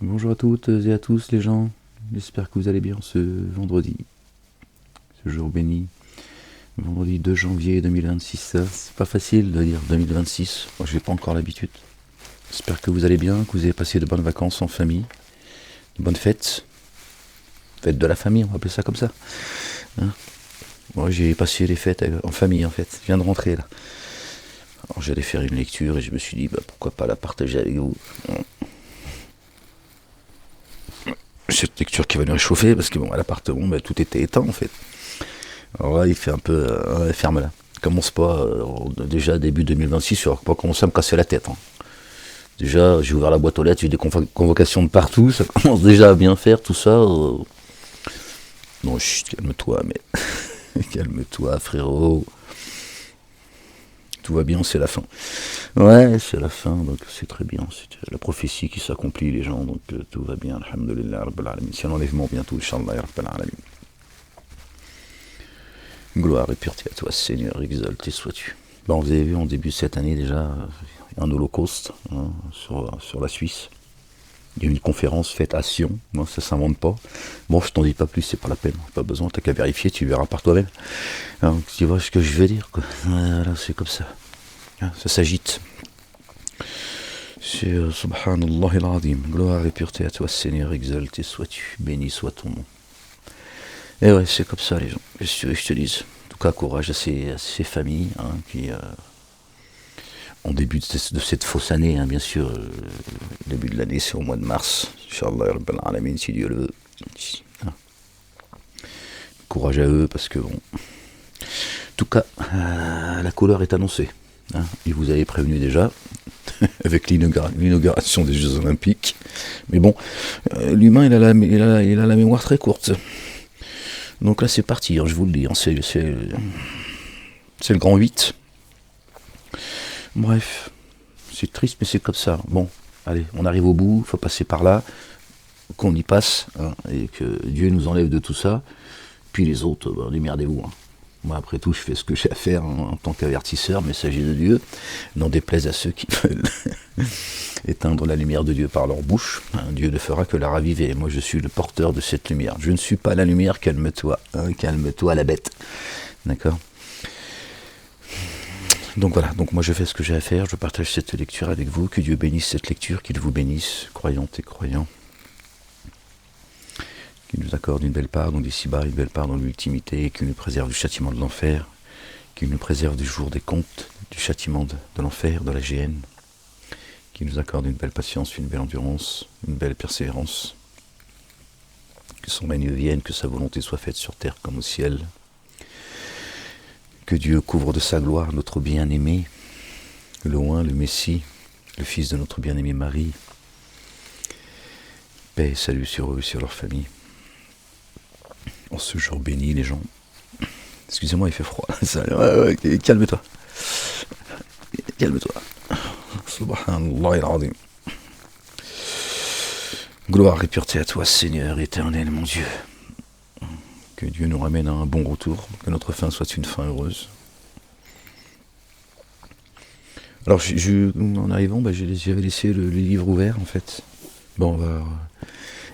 Bonjour à toutes et à tous les gens, j'espère que vous allez bien ce vendredi, ce jour béni, vendredi 2 janvier 2026. C'est pas facile de dire 2026, moi j'ai pas encore l'habitude. J'espère que vous allez bien, que vous avez passé de bonnes vacances en famille, de bonnes fêtes, fêtes de la famille, on va appeler ça comme ça. Hein. Moi j'ai passé les fêtes en famille en fait, je viens de rentrer là. Alors j'allais faire une lecture et je me suis dit pourquoi pas la partager avec vous. Cette lecture qui va nous réchauffer parce que bon à l'appartement tout était éteint en fait. Alors là il fait un peu ferme là. Commence pas déjà début 2026, on va pas commencer à me casser la tête. Hein. Déjà j'ai ouvert la boîte aux lettres, j'ai des convocations de partout, ça commence déjà à bien faire tout ça. Non chut, calme-toi mais calme-toi frérot. Tout va bien, c'est la fin. Ouais, c'est la fin, donc c'est très bien. C'est la prophétie qui s'accomplit, les gens, donc tout va bien. Alhamdulillah, Rabbil Alamin. C'est l'enlèvement bientôt, Inch'Allah, Rabbil Alamin. Gloire et pureté à toi, Seigneur, exalté sois-tu. Bon, vous avez vu en début de cette année déjà un holocauste hein, sur la Suisse. Il y a eu une conférence faite à Sion, moi ça s'invente pas. Bon, je t'en dis pas plus, c'est pas la peine, pas besoin, t'as qu'à vérifier, tu verras par toi-même. Donc, tu vois ce que je veux dire, quoi. Voilà, c'est comme ça. Ça s'agite. C'est Subhanallah al-Azim. Gloire et pureté à toi, Seigneur, exalté sois-tu, béni soit ton nom. Et ouais, c'est comme ça, les gens. Qu'est-ce que je te dise. En tout cas, courage à ces familles hein, qui, en début de cette fausse année, hein, bien sûr, le début de l'année, c'est au mois de mars. Inch'Allah, Rabbil Alamin, si Dieu le veut. Hein. Courage à eux, parce que bon. En tout cas, la couleur est annoncée. Hein. Et vous avez prévenu déjà, avec l'inauguration des Jeux Olympiques. Mais bon, l'humain, il a la mémoire très courte. Donc là, c'est parti, hein, je vous le dis. Hein, c'est le grand 8. Bref, c'est triste, mais c'est comme ça. Bon, allez, on arrive au bout, il faut passer par là, qu'on y passe, hein, et que Dieu nous enlève de tout ça. Puis les autres, démerdez-vous. Hein. Moi, après tout, je fais ce que j'ai à faire en tant qu'avertisseur, messager de Dieu. N'en déplaise à ceux qui veulent éteindre la lumière de Dieu par leur bouche. Hein, Dieu ne fera que la raviver. Moi, je suis le porteur de cette lumière. Je ne suis pas la lumière, calme-toi. Hein, calme-toi, la bête. D'accord ? Donc voilà, donc moi je fais ce que j'ai à faire, je partage cette lecture avec vous, que Dieu bénisse cette lecture, qu'il vous bénisse, croyantes et croyants, qu'il nous accorde une belle part dans l'ici-bas, une belle part dans l'ultimité, qu'il nous préserve du châtiment de l'enfer, qu'il nous préserve du jour des comptes, du châtiment de l'enfer, de la géhenne, qu'il nous accorde une belle patience, une belle endurance, une belle persévérance, que son règne vienne, que sa volonté soit faite sur terre comme au ciel, que Dieu couvre de sa gloire notre bien-aimé, le Oint, le Messie, le fils de notre bien-aimé Marie. Paix et salut sur eux, sur leur famille. En ce jour béni, les gens. Excusez-moi, il fait froid. Ouais, calme-toi. Calme-toi. Subhanallah al-Azim. Gloire et pureté à toi, Seigneur éternel, mon Dieu. Que Dieu nous ramène à un bon retour, que notre fin soit une fin heureuse. Alors, en arrivant, j'avais laissé le livre ouvert, en fait. Bon,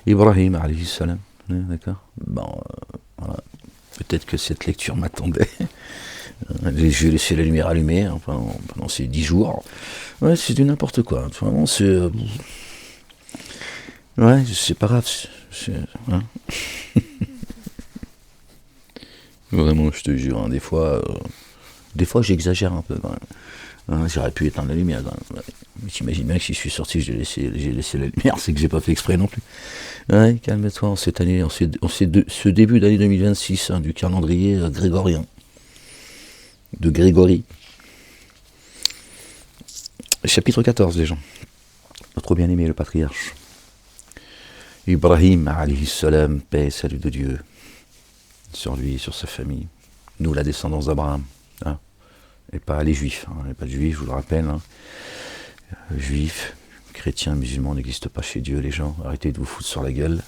Ibrahim, alayhi salam. D'accord. Bon, voilà. Peut-être que cette lecture m'attendait. J'ai laissé la lumière allumée hein, pendant ces 10 jours. Ouais, c'est du n'importe quoi. Vraiment, c'est. Ouais, c'est pas grave. Hein. Vraiment, je te jure. Hein, des fois, j'exagère un peu quand même. Hein, j'aurais pu éteindre la lumière. Mais t'imagines bien que si je suis sorti, j'ai laissé la lumière, c'est que j'ai pas fait exprès non plus. Ouais, calme-toi en cette année, ce début d'année 2026 hein, du calendrier grégorien. De Grégory. Chapitre 14, les gens. Notre bien-aimé, le patriarche. Ibrahim, alayhi salam, paix et salut de Dieu. Sur lui et sur sa famille. Nous, la descendance d'Abraham. Hein, et pas les juifs. Hein, pas de juifs, je vous le rappelle. Hein. Juifs, chrétiens, musulmans n'existent pas chez Dieu, les gens. Arrêtez de vous foutre sur la gueule.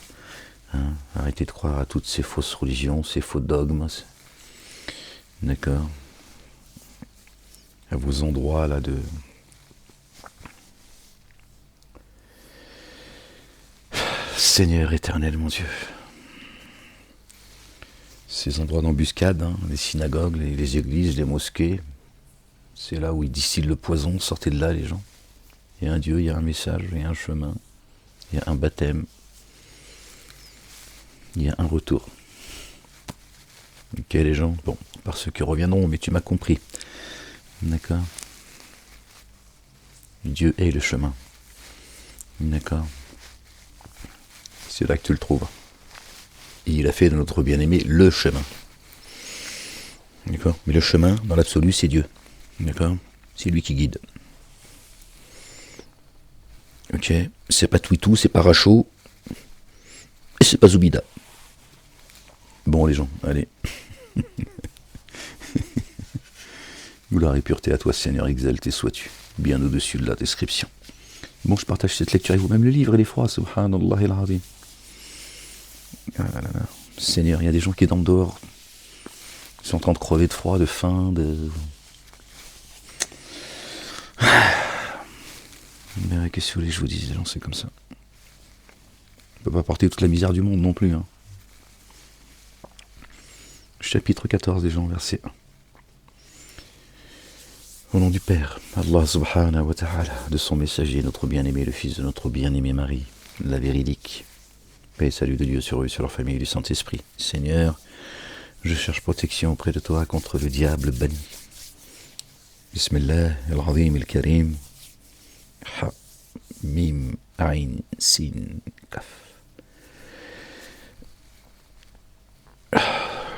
Hein, arrêtez de croire à toutes ces fausses religions, ces faux dogmes. D'accord. À vos endroits là Seigneur éternel, mon Dieu. Ces endroits d'embuscade, les synagogues, les églises, les mosquées, c'est là où ils distillent le poison. Sortez de là, les gens. Il y a un Dieu, il y a un message, il y a un chemin, il y a un baptême, il y a un retour. Ok, les gens, bon, par ceux qui reviendront, mais tu m'as compris. D'accord. Dieu est le chemin. D'accord. C'est là que tu le trouves. Et il a fait de notre bien-aimé le chemin. D'accord. Mais le chemin, dans l'absolu, c'est Dieu. D'accord. C'est lui qui guide. Ok. C'est pas Twitou, c'est pas Rachaud. Et c'est pas Zoubida. Bon, les gens, allez. Gloire et pureté à toi, Seigneur, exalté sois-tu, bien au-dessus de la description. Bon, je partage cette lecture avec vous, même le livre, il est froid, subhanallah al-azim. Seigneur, il y a des gens qui dorment dehors, ils sont en train de crever de froid, de faim, Mais qu'est-ce que vous voulez que je vous dise, les gens, c'est comme ça. On ne peut pas porter toute la misère du monde non plus. Chapitre 14 des gens, verset 1. Au nom du Père, Allah subhanahu wa ta'ala, de son messager, notre bien-aimé, le fils de notre bien-aimé Marie, la véridique. Paix et salut de Dieu sur eux, sur leur famille et du Saint-Esprit. Seigneur, je cherche protection auprès de toi contre le diable banni. Bismillah, al-Azim, al-Karim. Ha, Mim, Ain, Sin, Kaf.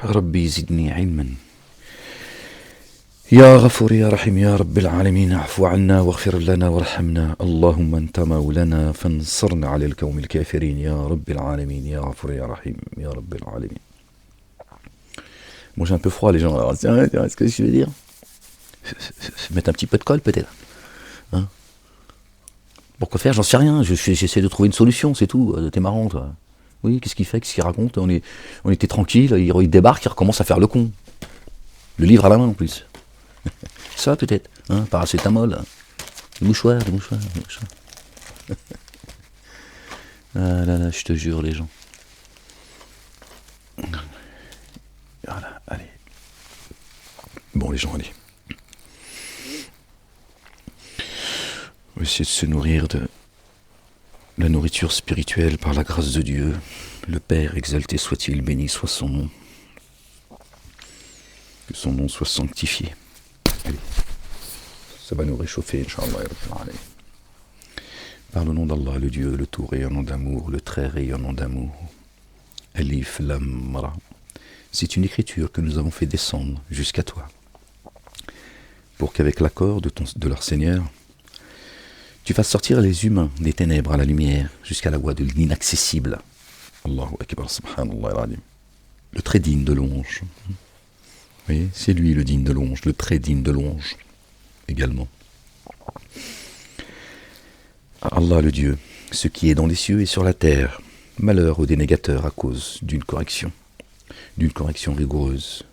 Rabbi zidni ilman. يا غفور يا رحيم يا رب العالمين اعف عنا واغفر لنا وارحمنا اللهم انت مولانا فانصرنا على القوم الكافرين يا رب العالمين يا غفور يا رحيم يا رب العالمين. Moi j'ai un peu froid les gens, alors c'est ce que je veux dire. Mettre un petit peu de colle peut-être. Pourquoi faire? J'en sais rien, j'essaie de trouver une solution, c'est tout. T'es marrant toi. Oui, qu'est-ce qu'il fait? Qu'est-ce qu'il raconte? On était tranquille, il débarque, il recommence à faire le con. Le livre à la main en plus. Ça peut-être, paracétamol, des mouchoirs. Ah là là, je te jure les gens. Voilà, allez. Bon les gens, allez. On va essayer de se nourrir de la nourriture spirituelle par la grâce de Dieu. Le Père exalté soit-il, béni soit son nom. Que son nom soit sanctifié. Allez. Ça va nous réchauffer, Inch'Allah. Par le nom d'Allah, le Dieu, le tout rayonnant d'amour, le très rayonnant d'amour. Alif Lam Ra. C'est une écriture que nous avons fait descendre jusqu'à toi, pour qu'avec l'accord de leur Seigneur, tu fasses sortir les humains des ténèbres à la lumière, jusqu'à la voie de l'inaccessible. Allahu Akbar, subhanallah al-azim. Le très digne de louange. Oui, c'est lui le digne de louange, le très digne de louange également. Allah le Dieu, ce qui est dans les cieux et sur la terre, malheur aux dénégateurs à cause d'une correction rigoureuse,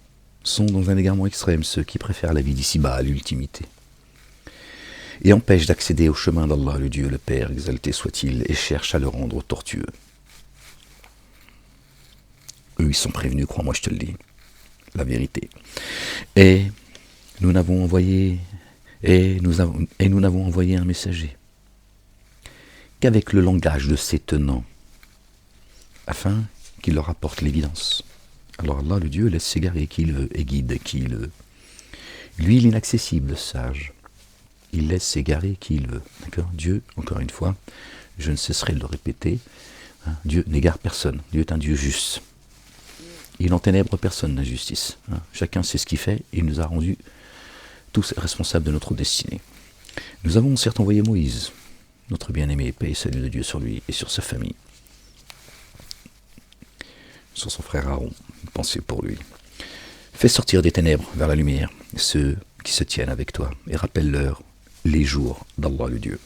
sont dans un égarement extrême ceux qui préfèrent la vie d'ici-bas à l'ultimité, et empêchent d'accéder au chemin d'Allah le Dieu, le Père, exalté soit-il, et cherchent à le rendre tortueux. Eux, ils sont prévenus, crois-moi, je te le dis, la vérité. Et nous n'avons envoyé un messager qu'avec le langage de ses tenants, afin qu'il leur apporte l'évidence. Alors Allah, le Dieu, laisse s'égarer qui il veut et guide qui il veut. Lui, l'inaccessible, le sage, il laisse s'égarer qui il veut. D'accord? Dieu, encore une fois, je ne cesserai de le répéter, Dieu n'égare personne. Dieu est un Dieu juste. Il n'enténèbre personne d'injustice. Chacun sait ce qu'il fait, et il nous a rendus tous responsables de notre destinée. Nous avons certes envoyé Moïse, notre bien-aimé, paix et salut de Dieu sur lui et sur sa famille, sur son frère Aaron, pensez pour lui. Fais sortir des ténèbres vers la lumière ceux qui se tiennent avec toi, et rappelle-leur les jours d'Allah le Dieu.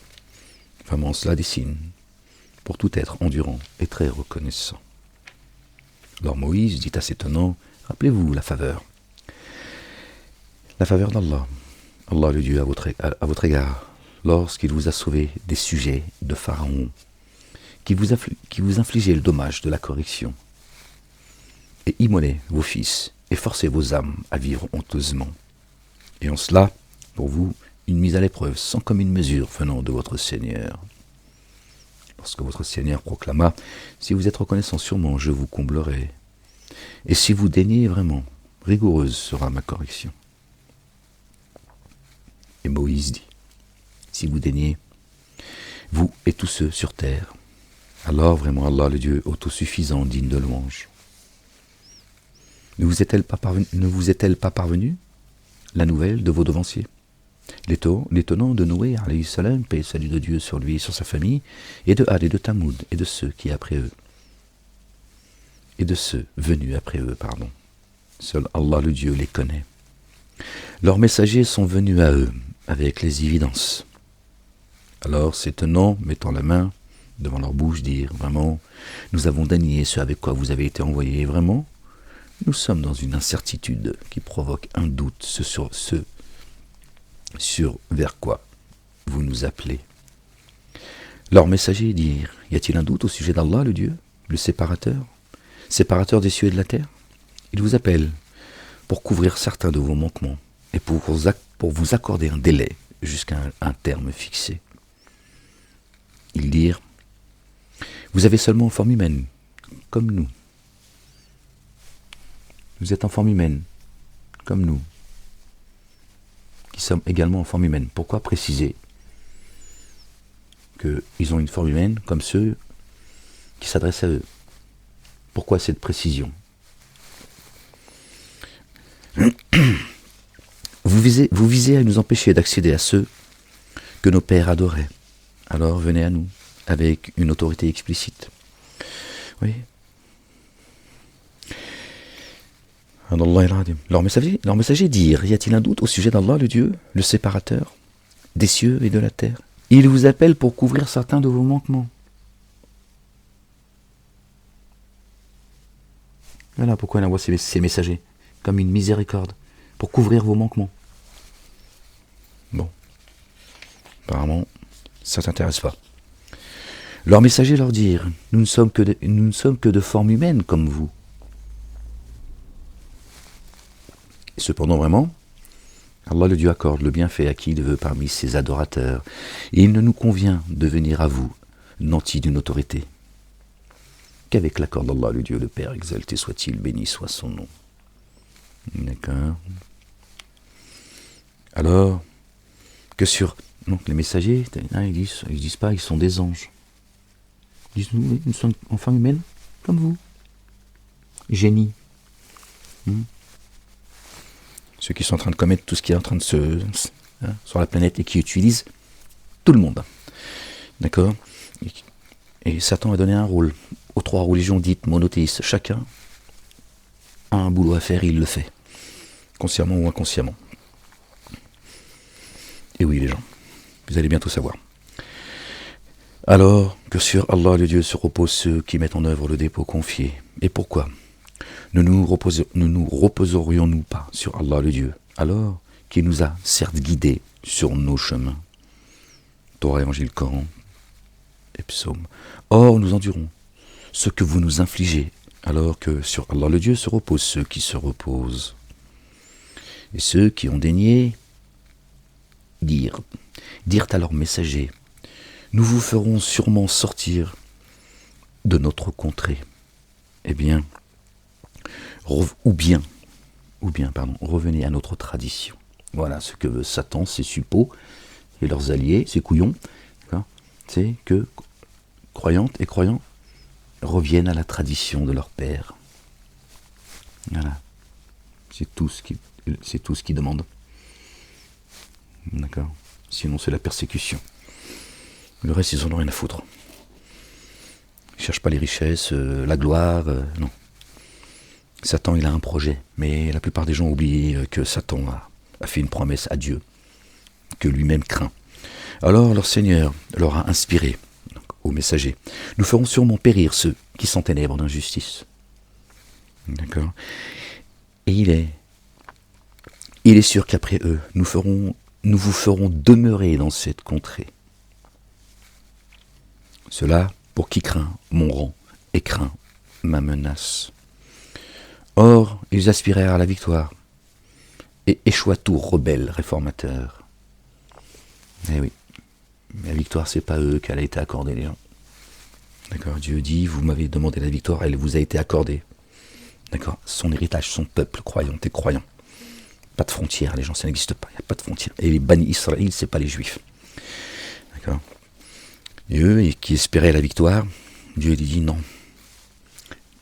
Vraiment, cela dessine pour tout être endurant et très reconnaissant. Alors Moïse dit à ses tenants, rappelez-vous la faveur d'Allah, Allah le Dieu à votre égard, lorsqu'il vous a sauvé des sujets de Pharaon, qui vous infligez le dommage de la correction, et immolez vos fils, et forcez vos âmes à vivre honteusement. Et en cela, pour vous, une mise à l'épreuve sans commune mesure venant de votre Seigneur. Lorsque votre Seigneur proclama, si vous êtes reconnaissant sûrement, je vous comblerai. Et si vous daignez vraiment, rigoureuse sera ma correction. Et Moïse dit, si vous daignez, vous et tous ceux sur terre, alors vraiment Allah, le Dieu autosuffisant, digne de louange. Ne vous est-elle pas parvenue la nouvelle de vos devanciers, l'étonnant de Noé, alayhi salam, paix et salut de Dieu sur lui et sur sa famille, et de Had et de Tamoud, et de ceux qui après eux, et de ceux venus après eux, pardon. Seul Allah le Dieu les connaît. Leurs messagers sont venus à eux avec les évidences. Alors ces tenants, mettant la main devant leur bouche, dirent, vraiment, nous avons dénié ce avec quoi vous avez été envoyés, vraiment, nous sommes dans une incertitude qui provoque un doute sur vers quoi vous nous appelez. Leurs messagers dirent, y a-t-il un doute au sujet d'Allah, le Dieu, le séparateur des cieux et de la terre? Il vous appelle pour couvrir certains de vos manquements et pour vous accorder un délai jusqu'à un terme fixé. Ils dirent, vous avez seulement en forme humaine, comme nous. Vous êtes en forme humaine, comme nous, qui sommes également en forme humaine. Pourquoi préciser qu'ils ont une forme humaine comme ceux qui s'adressent à eux? Pourquoi cette précision? Vous visez à nous empêcher d'accéder à ceux que nos pères adoraient. Alors venez à nous, avec une autorité explicite. Oui. Leurs messagers dirent, y a-t-il un doute au sujet d'Allah, le Dieu, le séparateur des cieux et de la terre? Il vous appelle pour couvrir certains de vos manquements. Voilà pourquoi il envoie ces messagers, comme une miséricorde, pour couvrir vos manquements. Bon. Apparemment, ça ne t'intéresse pas. Leurs messagers leur dirent, nous ne sommes que de forme humaine comme vous. Cependant, vraiment, Allah le Dieu accorde le bienfait à qui il veut parmi ses adorateurs, et il ne nous convient de venir à vous, nantis d'une autorité, qu'avec l'accord d'Allah le Dieu, le Père, exalté soit-il, béni soit son nom. D'accord. Alors, que sur... Donc les messagers, ils disent pas, ils sont des anges. Ils disent, nous sommes en forme humaine, comme vous. Génie. Ceux qui sont en train de commettre tout ce qui est en train de sur la planète et qui utilisent tout le monde. D'accord? Et Satan a donné un rôle aux trois religions dites monothéistes. Chacun a un boulot à faire et il le fait. Consciemment ou inconsciemment. Et oui les gens, vous allez bientôt savoir. Alors que sur Allah le Dieu se reposent ceux qui mettent en œuvre le dépôt confié. Et pourquoi ne nous reposerions-nous pas sur Allah le Dieu, alors qu'il nous a certes guidés sur nos chemins? Torah, Évangile, Coran et Psaume. Or nous endurons ce que vous nous infligez, alors que sur Allah le Dieu se reposent ceux qui se reposent. Et ceux qui ont daigné dirent à leurs messagers, nous vous ferons sûrement sortir de notre contrée. Eh bien, revenez à notre tradition. Voilà ce que veut Satan, ses suppôts et leurs alliés, ses couillons. C'est que croyantes et croyants reviennent à la tradition de leur père. Voilà. C'est tout ce qu'ils demandent. D'accord. Sinon c'est la persécution. Le reste, ils en ont rien à foutre. Ils ne cherchent pas les richesses, la gloire, non. Satan, il a un projet, mais la plupart des gens ont oublié que Satan a fait une promesse à Dieu, que lui-même craint. Alors leur Seigneur leur a inspiré, donc, aux messagers, nous ferons sûrement périr ceux qui sont ténèbres d'injustice. D'accord. Et il est sûr qu'après eux, nous vous ferons demeurer dans cette contrée. Cela pour qui craint mon rang et craint ma menace. Or, ils aspirèrent à la victoire, et échoua tout rebelle réformateur. Eh oui, la victoire, c'est pas eux qu'elle a été accordée, les gens. D'accord, Dieu dit, vous m'avez demandé la victoire, elle vous a été accordée. D'accord, son héritage, son peuple, croyant et croyant. Pas de frontières, les gens, ça n'existe pas, il n'y a pas de frontières. Et les bannis Israël, c'est pas les juifs. D'accord. Et eux, qui espéraient la victoire, Dieu lui dit non.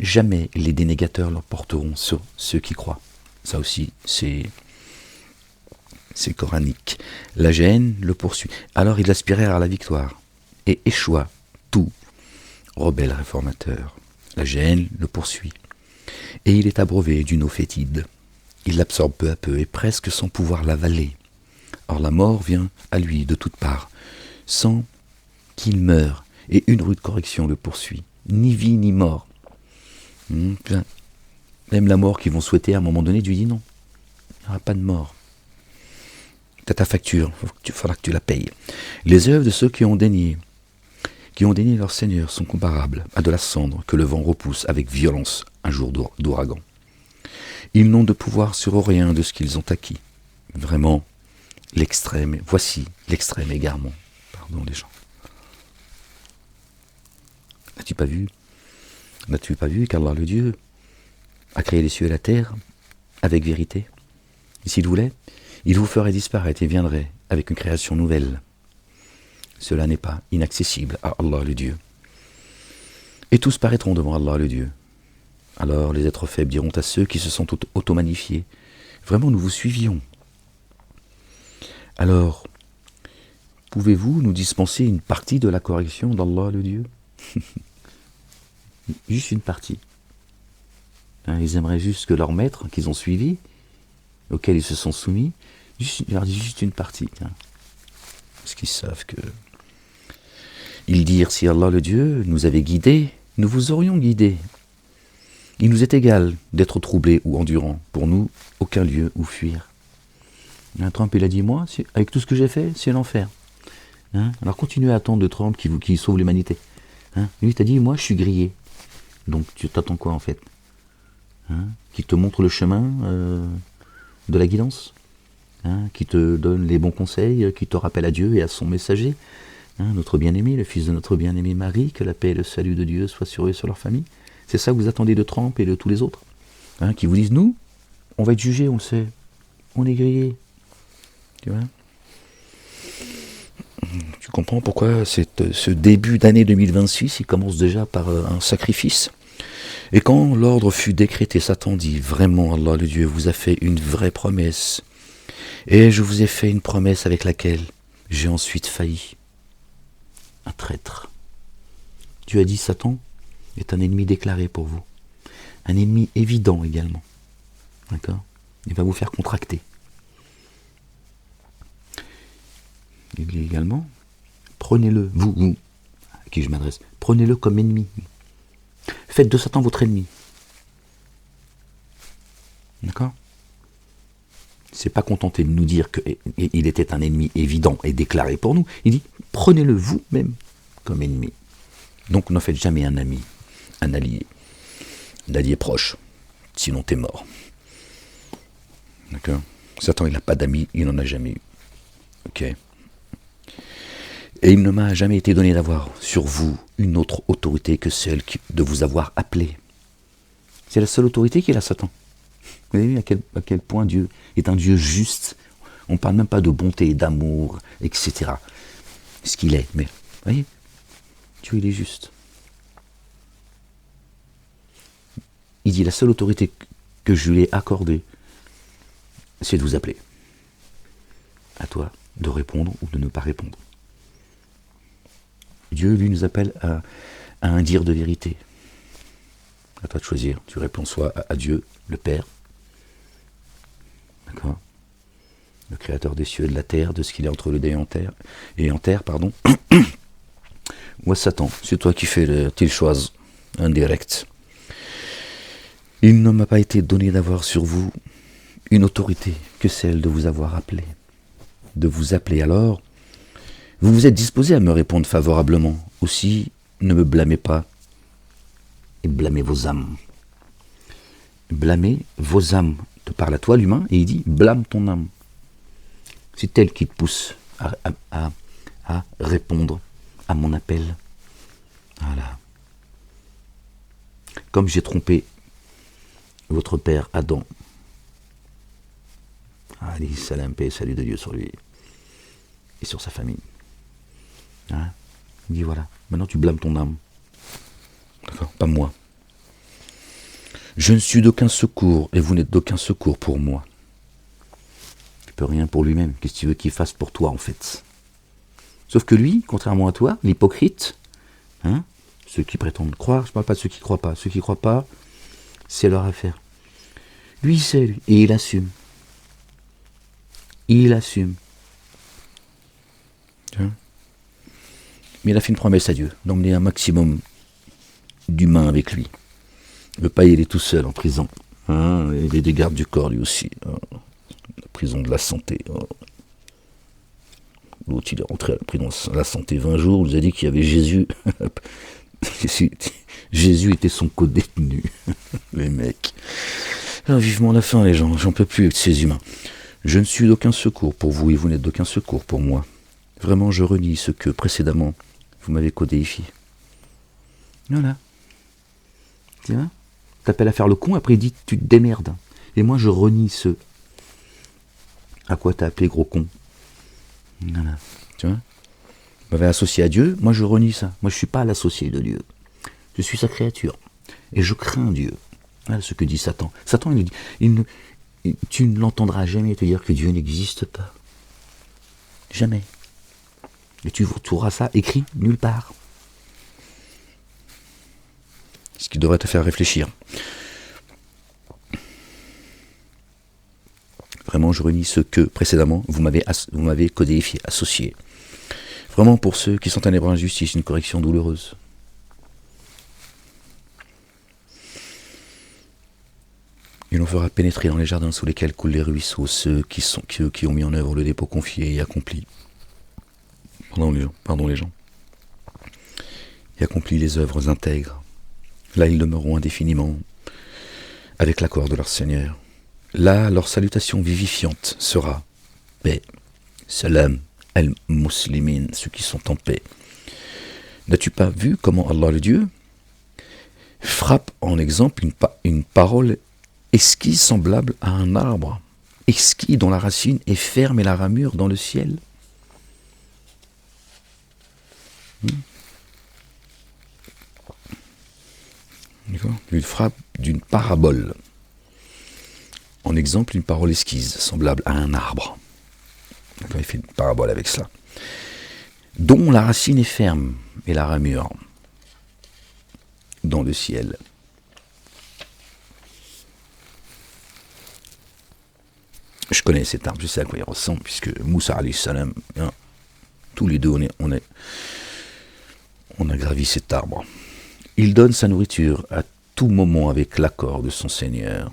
Jamais les dénégateurs l'emporteront sur ceux qui croient. Ça aussi, c'est coranique. La gêne le poursuit. Alors ils aspirèrent à la victoire et échoua tout rebelle réformateur. La gêne le poursuit. Et il est abreuvé d'une eau fétide. Il l'absorbe peu à peu et presque sans pouvoir l'avaler. Or la mort vient à lui de toutes parts, sans qu'il meure, et une rude correction le poursuit. Ni vie ni mort. Même la mort qu'ils vont souhaiter à un moment donné, Dieu dit non. Il n'y aura pas de mort. T'as ta facture, il faudra que tu la payes. Les œuvres de ceux qui ont dénié leur Seigneur sont comparables à de la cendre que le vent repousse avec violence un jour d'ouragan. Ils n'ont de pouvoir sur rien de ce qu'ils ont acquis. Vraiment, voici l'extrême égarement. Pardon les gens. N'as-tu pas vu qu'Allah le Dieu a créé les cieux et la terre avec vérité? Et s'il voulait, il vous ferait disparaître et viendrait avec une création nouvelle. Cela n'est pas inaccessible à Allah le Dieu. Et tous paraîtront devant Allah le Dieu. Alors les êtres faibles diront à ceux qui se sont auto-magnifiés, vraiment nous vous suivions. Alors, pouvez-vous nous dispenser une partie de la correction d'Allah le Dieu? Juste une partie. Ils aimeraient juste que leur maître, qu'ils ont suivi, auquel ils se sont soumis, juste une partie. Parce qu'ils savent que... Ils dirent, si Allah le Dieu nous avait guidés, nous vous aurions guidés. Il nous est égal d'être troublés ou endurants. Pour nous, aucun lieu où fuir. Trump, il a dit, moi, avec tout ce que j'ai fait, c'est l'enfer. Alors continuez à attendre de Trump qui sauve l'humanité. Lui, t'a dit, moi, je suis grillé. Donc, tu t'attends quoi, en fait? Qui te montre le chemin de la guidance, qui te donne les bons conseils, qui te rappelle à Dieu et à son messager, notre bien-aimé, le fils de notre bien-aimé Marie, que la paix et le salut de Dieu soient sur eux et sur leur famille. C'est ça que vous attendez de Trump et de tous les autres, qui vous disent, nous, on va être jugés, on le sait, on est grillés. Tu vois? Tu comprends pourquoi ce début d'année 2026, il commence déjà par un sacrifice. Et quand l'ordre fut décrété, Satan dit, vraiment, Allah le Dieu vous a fait une vraie promesse. Et je vous ai fait une promesse avec laquelle j'ai ensuite failli. Un traître. Dieu a dit, Satan est un ennemi déclaré pour vous. Un ennemi évident également. D'accord? Il va vous faire contracter. Il dit également, prenez-le, vous, à qui je m'adresse, prenez-le comme ennemi. Faites de Satan votre ennemi. D'accord? C'est pas contenté de nous dire qu'il était un ennemi évident et déclaré pour nous. Il dit, prenez-le vous-même comme ennemi. Donc n'en faites jamais un ami, un allié proche, sinon t'es mort. D'accord? Satan, il n'a pas d'amis, il n'en a jamais eu. Ok? Et il ne m'a jamais été donné d'avoir sur vous une autre autorité que celle de vous avoir appelé. C'est la seule autorité qu'il a, Satan. Vous avez vu à quel point Dieu est un Dieu juste. On ne parle même pas de bonté, d'amour, etc. Ce qu'il est, mais, vous voyez, Dieu, il est juste. Il dit, la seule autorité que je lui ai accordée, c'est de vous appeler. À toi de répondre ou de ne pas répondre. Dieu, lui, nous appelle à un dire de vérité. À toi de choisir. Tu réponds soit à Dieu, le Père, d'accord, le Créateur des cieux et de la terre, de ce qu'il est entre le dé et en terre, pardon, ou à Satan. C'est toi qui fais le choix indirect. Il ne m'a pas été donné d'avoir sur vous une autorité que celle de vous avoir appelé. De vous appeler alors, vous vous êtes disposé à me répondre favorablement. Aussi, ne me blâmez pas et blâmez vos âmes. Blâmez vos âmes. Il te parle à toi, l'humain, et il dit blâme ton âme. C'est elle qui te pousse à répondre à mon appel. Voilà. Comme j'ai trompé votre père Adam. Allez, salam, paix, salut de Dieu sur lui et sur sa famille. Hein? Il dit voilà, maintenant tu blâmes ton âme. D'accord? Pas moi. Je ne suis d'aucun secours et vous n'êtes d'aucun secours pour moi. Il ne peut rien pour lui-même. Qu'est-ce que tu veux qu'il fasse pour toi en fait? Sauf que lui, contrairement à toi, l'hypocrite, hein, ceux qui prétendent croire, je ne parle pas de ceux qui ne croient pas. Ceux qui ne croient pas, c'est leur affaire. Lui, il sait, lui, et il assume. Il assume. Hein? Mais il a fait une promesse à Dieu, d'emmener un maximum d'humains avec lui. Il ne veut pas y aller tout seul en prison. Hein? Il avait des gardes du corps lui aussi. Hein? La prison de la santé. Hein? L'autre, il est rentré à la prison de la santé 20 jours, il nous a dit qu'il y avait Jésus. Jésus était son co-détenu. Les mecs. Alors, vivement la fin, les gens. J'en peux plus avec ces humains. Je ne suis d'aucun secours pour vous et vous n'êtes d'aucun secours pour moi. Vraiment, je renie ce que précédemment vous m'avez codéifié. Voilà. Tu vois? T'appelles à faire le con, après il dit tu te démerdes. Et moi, je renie ce à quoi t'as appelé gros con. Voilà. Tu vois? Vous m'avez associé à Dieu, moi je renie ça. Moi je ne suis pas l'associé de Dieu. Je suis sa créature. Et je crains Dieu. Voilà ce que dit Satan. Satan, il dit, tu ne l'entendras jamais te dire que Dieu n'existe pas. Jamais. Et tu trouveras ça écrit nulle part. Ce qui devrait te faire réfléchir. Vraiment, je renie ce que précédemment vous m'avez codéifié, associé. Vraiment, pour ceux qui sont ténébreux injustice, une correction douloureuse. Il nous fera pénétrer dans les jardins sous lesquels coulent les ruisseaux, ceux qui ont mis en œuvre le dépôt confié et accompli. Pardon les gens. Et accompli les œuvres intègres. Là, ils demeureront indéfiniment, avec l'accord de leur Seigneur. Là, leur salutation vivifiante sera paix, salam, al-muslimin, ceux qui sont en paix. N'as-tu pas vu comment Allah le Dieu frappe en exemple une parole exquise semblable à un arbre, exquis dont la racine est ferme et la ramure dans le ciel? Il frappe d'une parabole. En exemple, une parole esquisse, semblable à un arbre. Il fait une parabole avec cela. Dont la racine est ferme et la ramure dans le ciel. Je connais cet arbre, je sais à quoi il ressemble, puisque Moussa alayhi salam, hein, tous les deux on a gravi cet arbre. Il donne sa nourriture à tout moment avec l'accord de son Seigneur.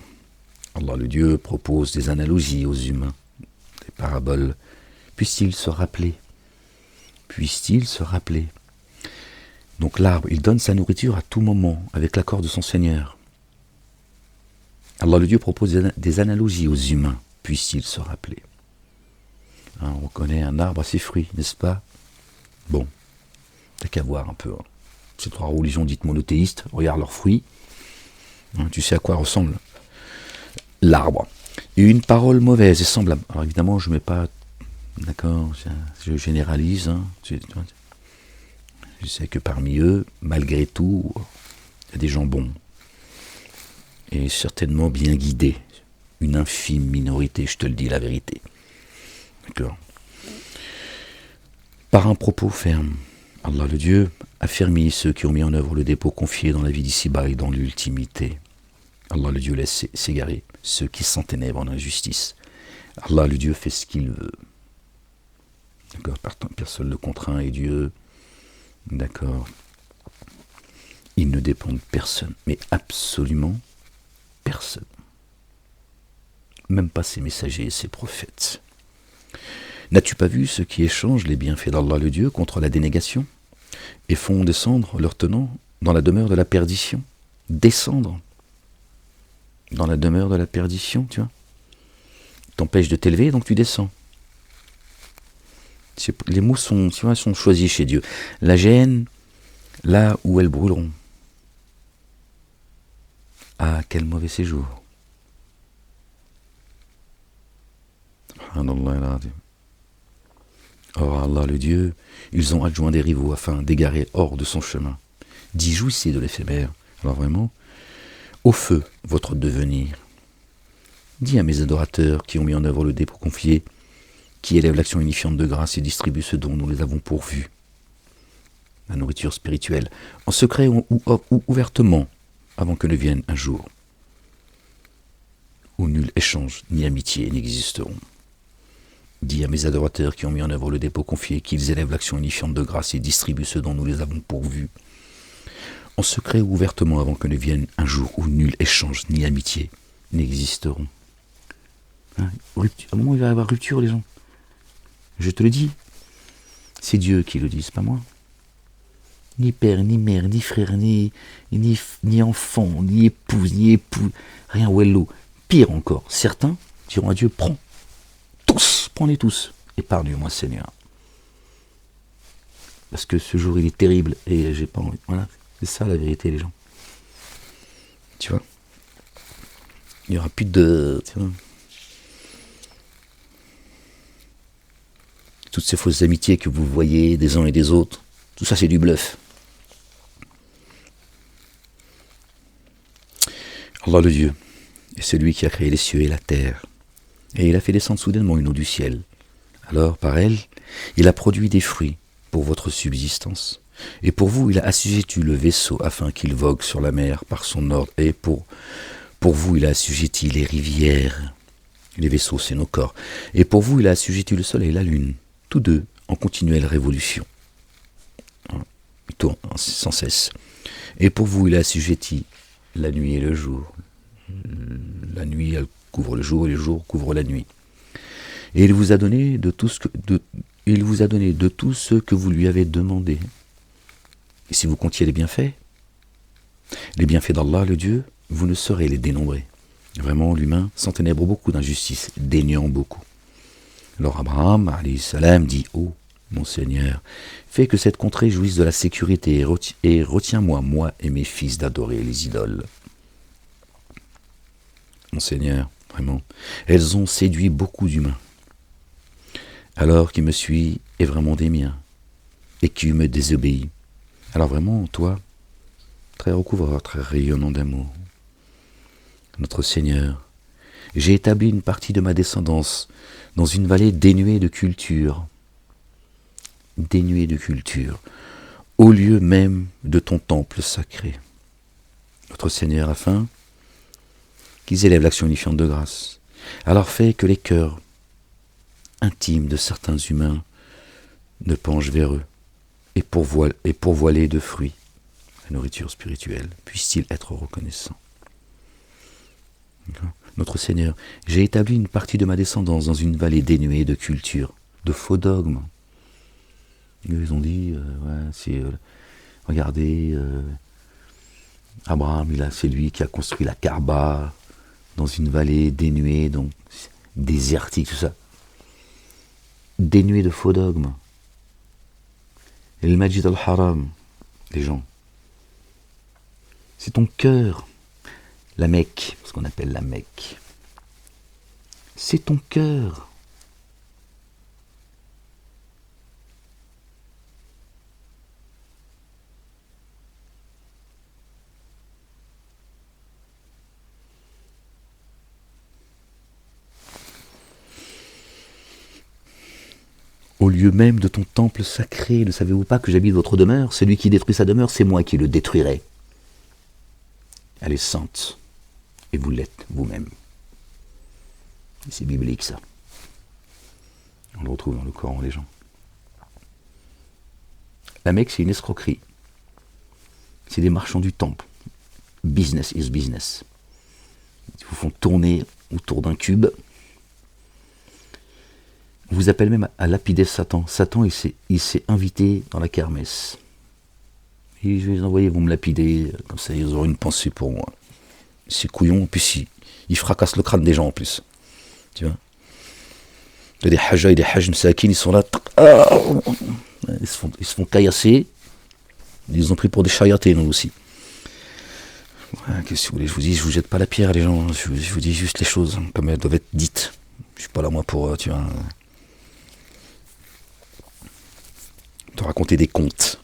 Allah le Dieu propose des analogies aux humains, des paraboles. Puissent-ils se rappeler? Puissent-ils se rappeler? Donc l'arbre, il donne sa nourriture à tout moment avec l'accord de son Seigneur. Allah le Dieu propose des analogies aux humains. Puissent-ils se rappeler? Hein, on reconnaît un arbre à ses fruits, n'est-ce pas? Bon, t'as qu'à voir un peu. Hein. Ces trois religions dites monothéistes, regarde leurs fruits. Hein, tu sais à quoi ressemble l'arbre. Et une parole mauvaise et semblable. Alors évidemment, je ne mets pas... D'accord, je généralise. Hein, je sais que parmi eux, malgré tout, il y a des gens bons. Et certainement bien guidés. Une infime minorité, je te le dis la vérité. D'accord. Par un propos ferme, Allah le Dieu affermit ceux qui ont mis en œuvre le dépôt confié dans la vie d'ici-bas et dans l'ultimité. Allah le Dieu laisse s'égarer ceux qui s'enténèbrent en injustice. Allah le Dieu fait ce qu'il veut. D'accord, personne ne le contraint et Dieu, d'accord, il ne dépend de personne, mais absolument personne. Même pas ses messagers et ses prophètes. N'as-tu pas vu ceux qui échangent les bienfaits d'Allah le Dieu contre la dénégation? et font descendre leurs tenants dans la demeure de la perdition. Descendre dans la demeure de la perdition, tu vois. T'empêches de t'élever, donc tu descends. Les mots sont, tu vois, sont choisis chez Dieu. La géhenne, là où elles brûleront. Ah, quel mauvais séjour. Or, Allah le Dieu, ils ont adjoint des rivaux afin d'égarer hors de son chemin. D'y jouissez de l'éphémère. Alors vraiment, au feu votre devenir. Dis à mes adorateurs qui ont mis en œuvre le dépôt confié, qui élève l'action unifiante de grâce et distribue ce dont nous les avons pourvus. La nourriture spirituelle, en secret ou ouvertement, avant que ne vienne un jour où nul échange ni amitié n'existeront. Dis à mes adorateurs qui ont mis en œuvre le dépôt confié qu'ils élèvent l'action unifiante de grâce et distribuent ce dont nous les avons pourvus. En secret ou ouvertement, avant que ne vienne un jour où nul échange ni amitié n'existeront. Hein, à un moment, il va y avoir rupture, les gens. Je te le dis. C'est Dieu qui le dit, c'est pas moi. Ni père, ni mère, ni frère, ni enfant, ni épouse, ni époux, rien, wello. Pire encore, certains diront à Dieu, prends tous, prends-les tous, épargne-moi Seigneur. Parce que ce jour il est terrible et j'ai pas envie. Voilà, c'est ça la vérité les gens. Tu vois, il n'y aura plus de... Tu vois, toutes ces fausses amitiés que vous voyez des uns et des autres, tout ça c'est du bluff. Allah le Dieu est celui qui a créé les cieux et la terre. Et il a fait descendre soudainement une eau du ciel. Alors, par elle, il a produit des fruits pour votre subsistance. Et pour vous, il a assujetti le vaisseau afin qu'il vogue sur la mer par son ordre. Et pour vous, il a assujetti les rivières. Les vaisseaux, c'est nos corps. Et pour vous, il a assujetti le soleil et la lune. Tous deux en continuelle révolution. Ils tournent sans cesse. Et pour vous, il a assujetti la nuit et le jour. La nuit, elle couvre le jour et le jour couvre la nuit. Et il vous a donné de tout ce que vous lui avez demandé. Et si vous comptiez les bienfaits d'Allah, le Dieu, vous ne saurez les dénombrer. Vraiment, l'humain s'enténèbre beaucoup d'injustice, déniant beaucoup. Alors Abraham, alayhi salam, dit « Oh, mon Seigneur, fais que cette contrée jouisse de la sécurité et retiens-moi, moi et mes fils, d'adorer les idoles. » Mon Seigneur, vraiment, elles ont séduit beaucoup d'humains. Alors qui me suit est vraiment des miens, et qui me désobéit. Alors vraiment, toi, très recouvreur, très rayonnant d'amour, notre Seigneur, j'ai établi une partie de ma descendance dans une vallée dénuée de culture, au lieu même de ton temple sacré. Notre Seigneur, afin qu'ils élèvent l'action unifiante de grâce. Alors fais que les cœurs intimes de certains humains ne penchent vers eux et pourvoilés de fruits, la nourriture spirituelle, puissent-ils être reconnaissants. Notre Seigneur, j'ai établi une partie de ma descendance dans une vallée dénuée de culture, de faux dogmes. Ils ont dit, regardez, Abraham, c'est lui qui a construit la Kaaba, dans une vallée dénuée, donc désertique, tout ça. Dénuée de faux dogmes. Et le Majid al-Haram, les gens, c'est ton cœur, la Mecque, ce qu'on appelle la Mecque. C'est ton cœur. Au lieu même de ton temple sacré, ne savez-vous pas que j'habite votre demeure? Celui qui détruit sa demeure, c'est moi qui le détruirai. Elle est sainte, et vous l'êtes vous-même. C'est biblique, ça. On le retrouve dans le Coran, les gens. La Mecque, c'est une escroquerie. C'est des marchands du temple. Business is business. Ils vous font tourner autour d'un cube. On vous appelle même à lapider Satan. Satan, il s'est invité dans la kermesse. Et je vais les envoyer, vous me lapider, comme ça ils auront une pensée pour moi. Ces couillons, en plus ils fracassent le crâne des gens en plus. Tu vois. Il y a des hajjas et des hajj msakin, ils sont là, ils se font caillasser. Ils ont pris pour des chariatés, nous aussi. Ouais, qu'est-ce que vous voulez, je vous dis, je vous jette pas la pierre, les gens. Je vous dis juste les choses comme elles doivent être dites. Je suis pas là, moi, pour, tu vois, te raconter des contes.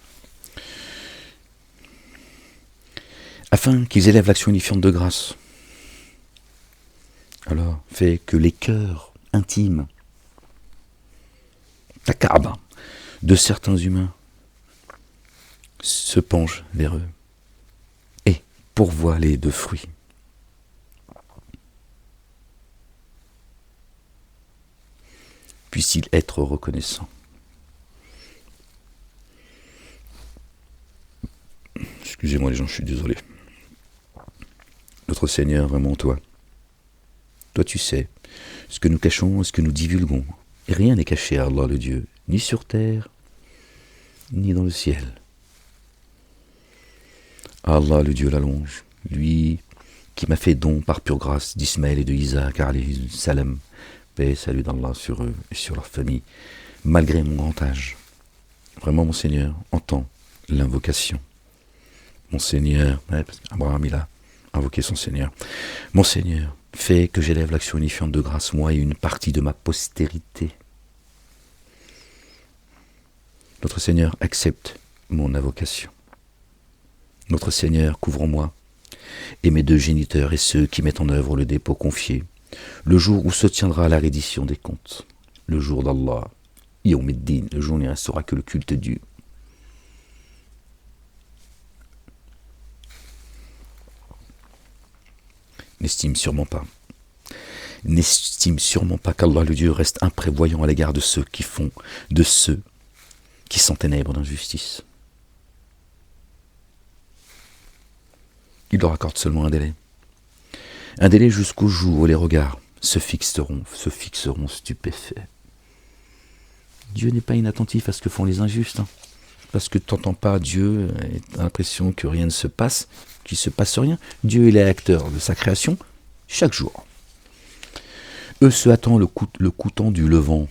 Afin qu'ils élèvent l'action unifiante de grâce. Alors, fait que les cœurs intimes, la Kaaba, de certains humains, se penchent vers eux et pourvoient-les de fruits. Puisse-t-il être reconnaissant. Excusez-moi les gens, je suis désolé. Notre Seigneur, vraiment toi. Toi tu sais ce que nous cachons et ce que nous divulguons. Et rien n'est caché à Allah le Dieu, ni sur terre, ni dans le ciel. Allah le Dieu l'allonge, lui qui m'a fait don par pure grâce d'Ismaël et de Isaac, alayhi salam, paix et salut d'Allah sur eux et sur leur famille, malgré mon grand âge. Vraiment mon Seigneur, entends l'invocation. Mon Seigneur, parce qu'Abraham il a invoqué son Seigneur. Mon Seigneur, fais que j'élève l'action unifiante de grâce, moi et une partie de ma postérité. Notre Seigneur, accepte mon invocation. Notre Seigneur, couvre-moi et mes deux géniteurs et ceux qui mettent en œuvre le dépôt confié, le jour où se tiendra la reddition des comptes, le jour d'Allah, Yawmiddin, le jour où il ne restera que le culte Dieu. N'estime sûrement pas qu'Allah le Dieu reste imprévoyant à l'égard de ceux qui s'enténèbrent d'injustice. Il leur accorde seulement un délai jusqu'au jour où les regards se fixeront stupéfaits. Dieu n'est pas inattentif à ce que font les injustes, parce que tu n'entends pas Dieu et tu as l'impression que rien ne se passe, qu'il ne se passe rien. Dieu il est acteur de sa création chaque jour. Eux se hâtant le cou tendu levant,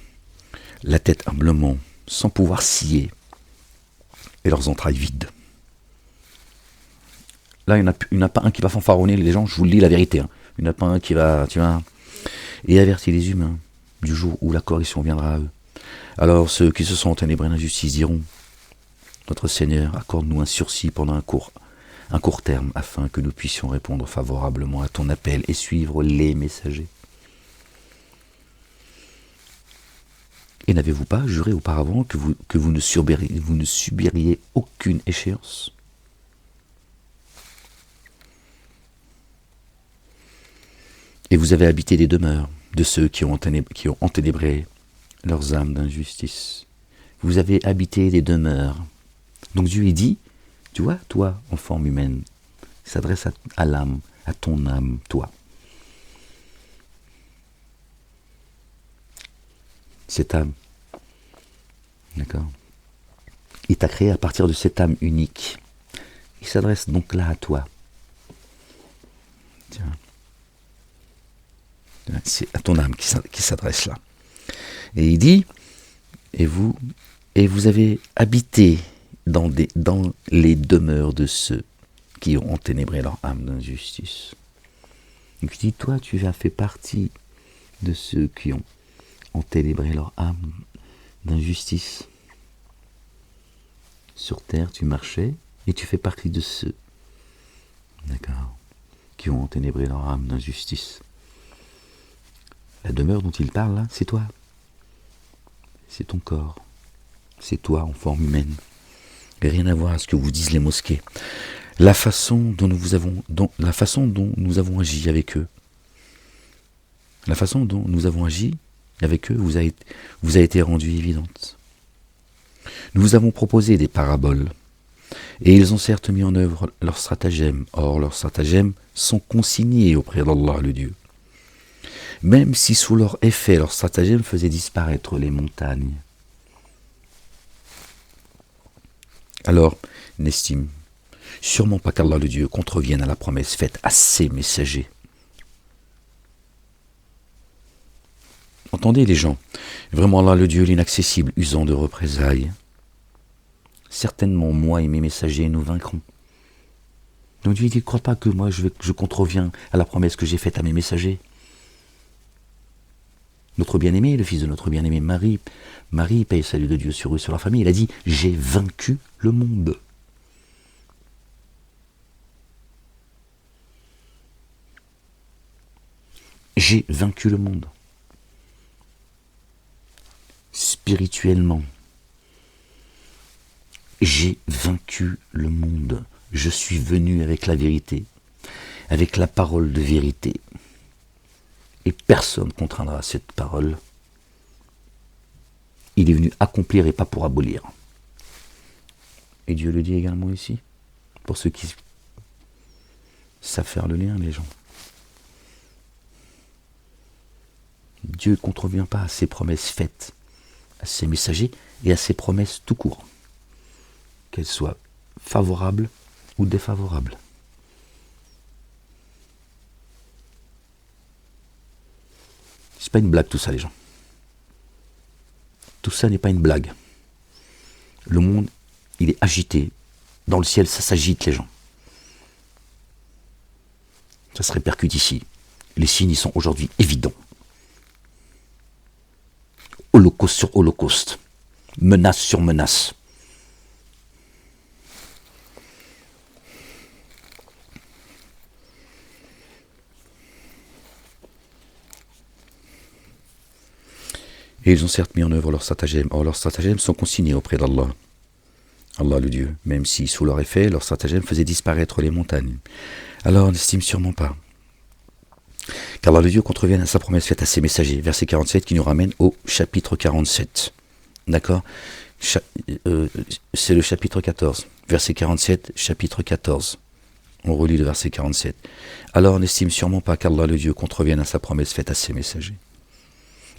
la tête humblement, sans pouvoir scier, et leurs entrailles vides. Là, il n'y en a pas un qui va fanfaronner les gens, je vous le dis la vérité. Il n'y en a pas un qui va, tu vois, et avertit les humains du jour où la correction viendra à eux. Alors ceux qui se sont enténébrés d'injustice diront, notre Seigneur, accorde-nous un sursis pendant un court terme, afin que nous puissions répondre favorablement à ton appel et suivre les messagers. Et n'avez-vous pas juré auparavant que vous ne subiriez aucune échéance ? Et vous avez habité des demeures de ceux qui ont enténébré leurs âmes d'injustice. Vous avez habité des demeures. Donc Dieu il dit, tu vois, toi, en forme humaine, il s'adresse à l'âme, à ton âme, toi. Cette âme, d'accord ? Il t'a créé à partir de cette âme unique. Il s'adresse donc là à toi. Tiens. C'est à ton âme qui s'adresse là. Et il dit, et vous avez habité dans les demeures de ceux qui ont enténébré leur âme d'injustice. Donc je dis, toi, tu as fait partie de ceux qui ont enténébré leur âme d'injustice. Sur terre, tu marchais et tu fais partie de ceux, d'accord, qui ont enténébré leur âme d'injustice. La demeure dont il parle là, c'est toi. C'est ton corps. C'est toi en forme humaine. Et rien à voir à ce que vous disent les mosquées. La façon dont nous avons agi avec eux. La façon dont nous avons agi avec eux vous a été rendue évidente. Nous vous avons proposé des paraboles. Et ils ont certes mis en œuvre leurs stratagèmes. Or, leurs stratagèmes sont consignés auprès d'Allah le Dieu. Même si sous leur effet, leur stratagème faisait disparaître les montagnes. Alors, n'estime Sûrement pas qu'Allah le Dieu contrevienne à la promesse faite à ses messagers. Entendez les gens, vraiment Allah le Dieu l'inaccessible, usant de représailles. Certainement moi et mes messagers nous vaincrons. Donc Dieu dit, ne crois pas que moi je contreviens à la promesse que j'ai faite à mes messagers. Notre bien-aimé, le fils de notre bien-aimé Marie, paix et salut de Dieu sur eux, sur leur famille, il a dit, j'ai vaincu le monde. J'ai vaincu le monde. Spirituellement, j'ai vaincu le monde. Je suis venu avec la vérité, avec la parole de vérité. Et personne ne contraindra cette parole. Il est venu accomplir et pas pour abolir. Et Dieu le dit également ici, pour ceux qui savent faire le lien, les gens. Dieu ne contrevient pas à ses promesses faites à ses messagers et à ses promesses tout court, qu'elles soient favorables ou défavorables. C'est pas une blague tout ça, les gens. Tout ça n'est pas une blague. Le monde, il est agité. Dans le ciel, ça s'agite, les gens. Ça se répercute ici. Les signes, ils sont aujourd'hui évidents. Holocauste sur holocauste. Menace sur menace. Et ils ont certes mis en œuvre leurs stratagèmes. Or, leurs stratagèmes sont consignés auprès d'Allah. Allah le Dieu, même si, sous leur effet, leurs stratagèmes faisaient disparaître les montagnes. Alors, on n'estime sûrement pas qu'Allah le Dieu contrevienne à sa promesse faite à ses messagers. Verset 47 qui nous ramène au chapitre 47. D'accord ? C'est le chapitre 14. Verset 47, chapitre 14. On relit le verset 47. Alors, on n'estime sûrement pas qu'Allah le Dieu contrevienne à sa promesse faite à ses messagers.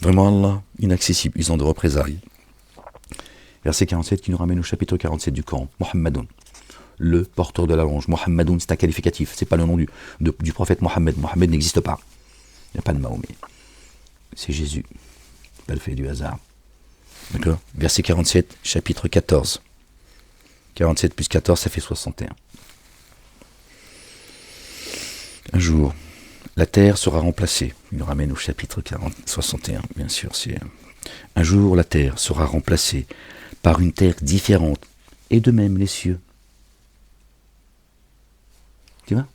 Vraiment Allah, inaccessible, usant de représailles. Verset 47 qui nous ramène au chapitre 47 du Coran. Muhammadun, le porteur de la louange. Muhammadun, c'est un qualificatif, c'est pas le nom du prophète Mohammed. Mohammed n'existe pas. Il n'y a pas de Mahomet. C'est Jésus. Pas le fait du hasard. D'accord ? Verset 47, chapitre 14. 47 plus 14, ça fait 61. Un jour, la terre sera remplacée. Il nous ramène au chapitre 61, bien sûr. Un jour, la terre sera remplacée par une terre différente. Et de même, les cieux. Tu vois ?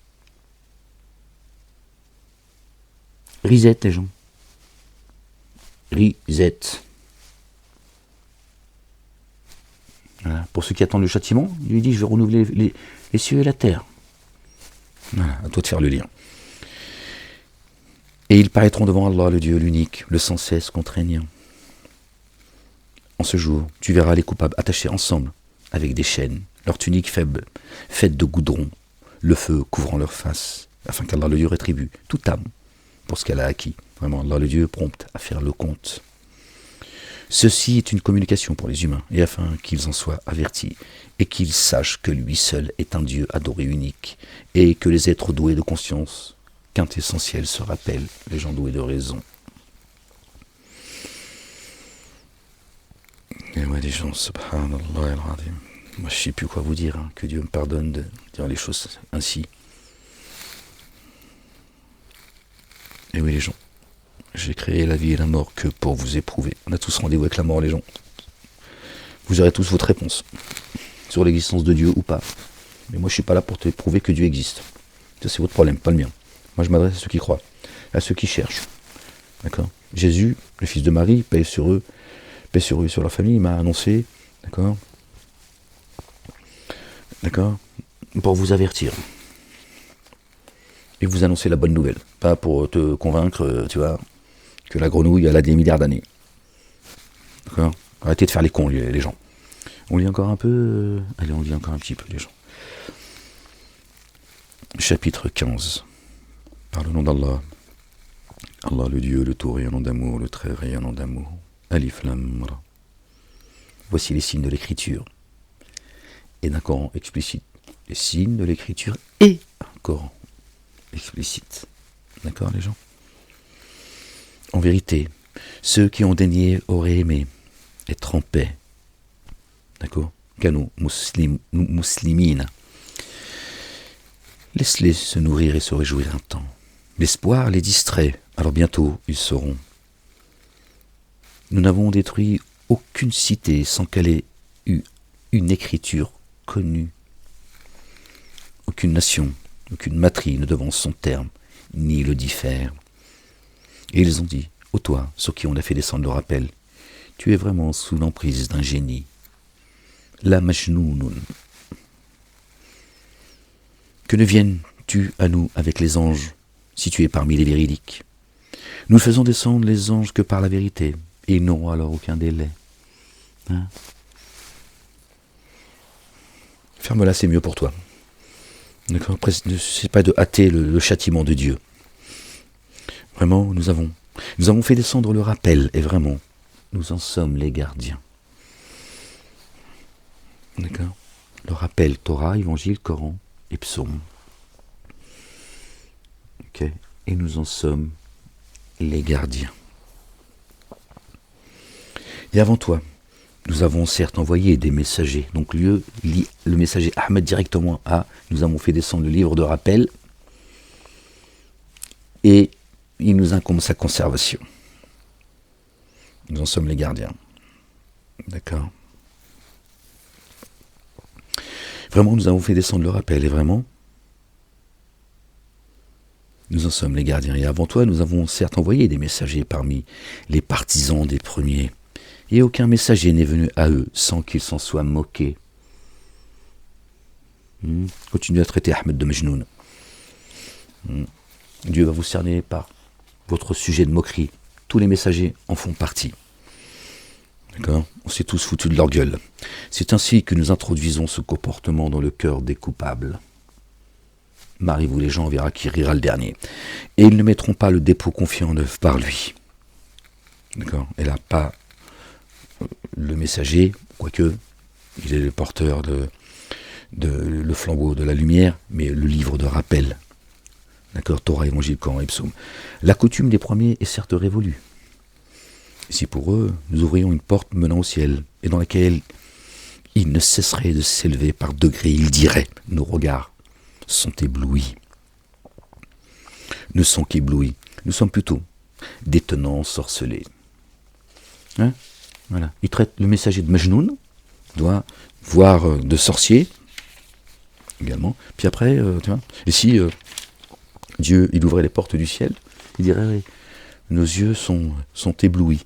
Reset, les gens. Reset. Voilà. Pour ceux qui attendent le châtiment, il lui dit, je vais renouveler les cieux et la terre. Voilà, à toi de faire le lien. Et ils paraîtront devant Allah, le Dieu, l'unique, le sans cesse contraignant. En ce jour, tu verras les coupables attachés ensemble, avec des chaînes, leurs tuniques faibles, faites de goudron, le feu couvrant leur face, afin qu'Allah le Dieu rétribue toute âme pour ce qu'elle a acquis. Vraiment, Allah le Dieu prompt à faire le compte. Ceci est une communication pour les humains, et afin qu'ils en soient avertis, et qu'ils sachent que lui seul est un Dieu adoré unique, et que les êtres doués de conscience, quintessentiels, se rappellent, les gens doués de raison. Et ouais, les gens, subhanallah al-azim. Moi, je ne sais plus quoi vous dire, hein, que Dieu me pardonne de dire les choses ainsi. Et oui, les gens, j'ai créé la vie et la mort que pour vous éprouver. On a tous rendez-vous avec la mort, les gens. Vous aurez tous votre réponse sur l'existence de Dieu ou pas. Mais moi, je ne suis pas là pour te prouver que Dieu existe. Ça, c'est votre problème, pas le mien. Moi, je m'adresse à ceux qui croient, à ceux qui cherchent. D'accord ? Jésus, le fils de Marie, paix sur eux et sur leur famille, il m'a annoncé, d'accord, pour vous avertir et vous annoncer la bonne nouvelle, pas pour te convaincre, tu vois, que la grenouille elle a des milliards d'années. D'accord ? Arrêtez de faire les cons, les gens. On lit encore un peu, allez, on lit encore un petit peu, les gens. Chapitre 15. Par le nom d'Allah, Allah le Dieu, le tout rayonnant d'amour, le très rayonnant d'amour. Alif Lam Ra. Voici les signes de l'écriture et d'un Coran explicite les signes de l'écriture et un Coran explicite. D'accord, les gens? En vérité, ceux qui ont daigné auraient aimé être en paix. D'accord? Kanu muslimina. Laisse-les se nourrir et se réjouir un temps. L'espoir les distrait, alors bientôt ils sauront. Nous n'avons détruit aucune cité sans qu'elle ait eu une écriture connue. Aucune nation, aucune matrie ne devance son terme, ni le diffère. Et ils ont dit, ô toi, sur qui on a fait descendre le rappel, tu es vraiment sous l'emprise d'un génie. La Majnoun. Que ne viennes-tu à nous avec les anges, si tu es parmi les véridiques? Nous faisons descendre les anges que par la vérité, et ils n'auront alors aucun délai. Hein? Ferme-la, c'est mieux pour toi. D'accord? Ne sais pas de hâter le châtiment de Dieu. Vraiment, nous avons fait descendre le rappel, et vraiment, nous en sommes les gardiens. D'accord? Le rappel, Torah, Évangile, Coran et Psaume. Okay. Et nous en sommes les gardiens. Et avant toi, nous avons certes envoyé des messagers. Donc le messager Ahmed directement nous avons fait descendre le livre de rappel et il nous incombe sa conservation. Nous en sommes les gardiens. D'accord? Vraiment, nous avons fait descendre le rappel et vraiment, nous en sommes les gardiens. Et avant toi, nous avons certes envoyé des messagers parmi les partisans des premiers. Et aucun messager n'est venu à eux sans qu'ils s'en soient moqués. Continuez à traiter Ahmed de Majnoun. Dieu va vous cerner par votre sujet de moquerie. Tous les messagers en font partie. D'accord? On s'est tous foutus de leur gueule. C'est ainsi que nous introduisons ce comportement dans le cœur des coupables. Mariez-vous les gens, on verra qui rira le dernier. Et ils ne mettront pas le dépôt confié en œuvre par lui. D'accord? Et là, pas le messager, quoique il est le porteur le flambeau de la lumière, mais le livre de rappel. D'accord? Torah, Évangile, Coran et Psaume. La coutume des premiers est certes révolue. Si pour eux, nous ouvrions une porte menant au ciel, et dans laquelle ils ne cesseraient de s'élever par degrés, ils diraient, nos regards sont éblouis. Ne sont qu'éblouis. Nous sommes plutôt des tenants sorcelés. Hein? Voilà. Il traite le messager de Majnoun, doit voir de sorcier, également. Puis après, tu vois, et si Dieu, il ouvrait les portes du ciel, il dirait, nos yeux sont éblouis.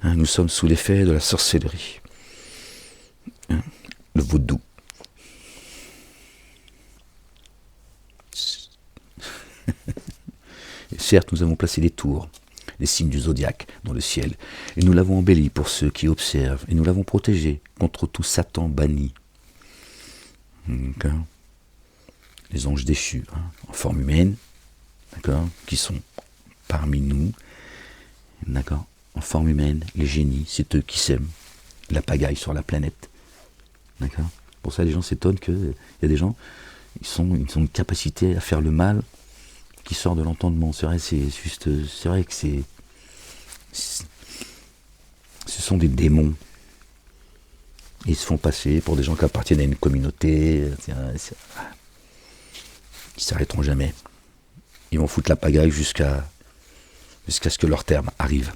Hein, nous sommes sous l'effet de la sorcellerie. Hein, le vaudou. Et certes, nous avons placé des tours, les signes du zodiaque dans le ciel, et nous l'avons embelli pour ceux qui observent, et nous l'avons protégé contre tout Satan banni. D'accord? Les anges déchus, hein, en forme humaine, d'accord, qui sont parmi nous, d'accord, en forme humaine, les génies, c'est eux qui sèment la pagaille sur la planète. D'accord? Pour ça, les gens s'étonnent qu'il y a des gens, ils ont une capacité à faire le mal qui sort de l'entendement. C'est vrai, c'est vrai que ce sont des démons. Ils se font passer pour des gens qui appartiennent à une communauté. Ils s'arrêteront jamais. Ils vont foutre la pagaille jusqu'à ce que leur terme arrive.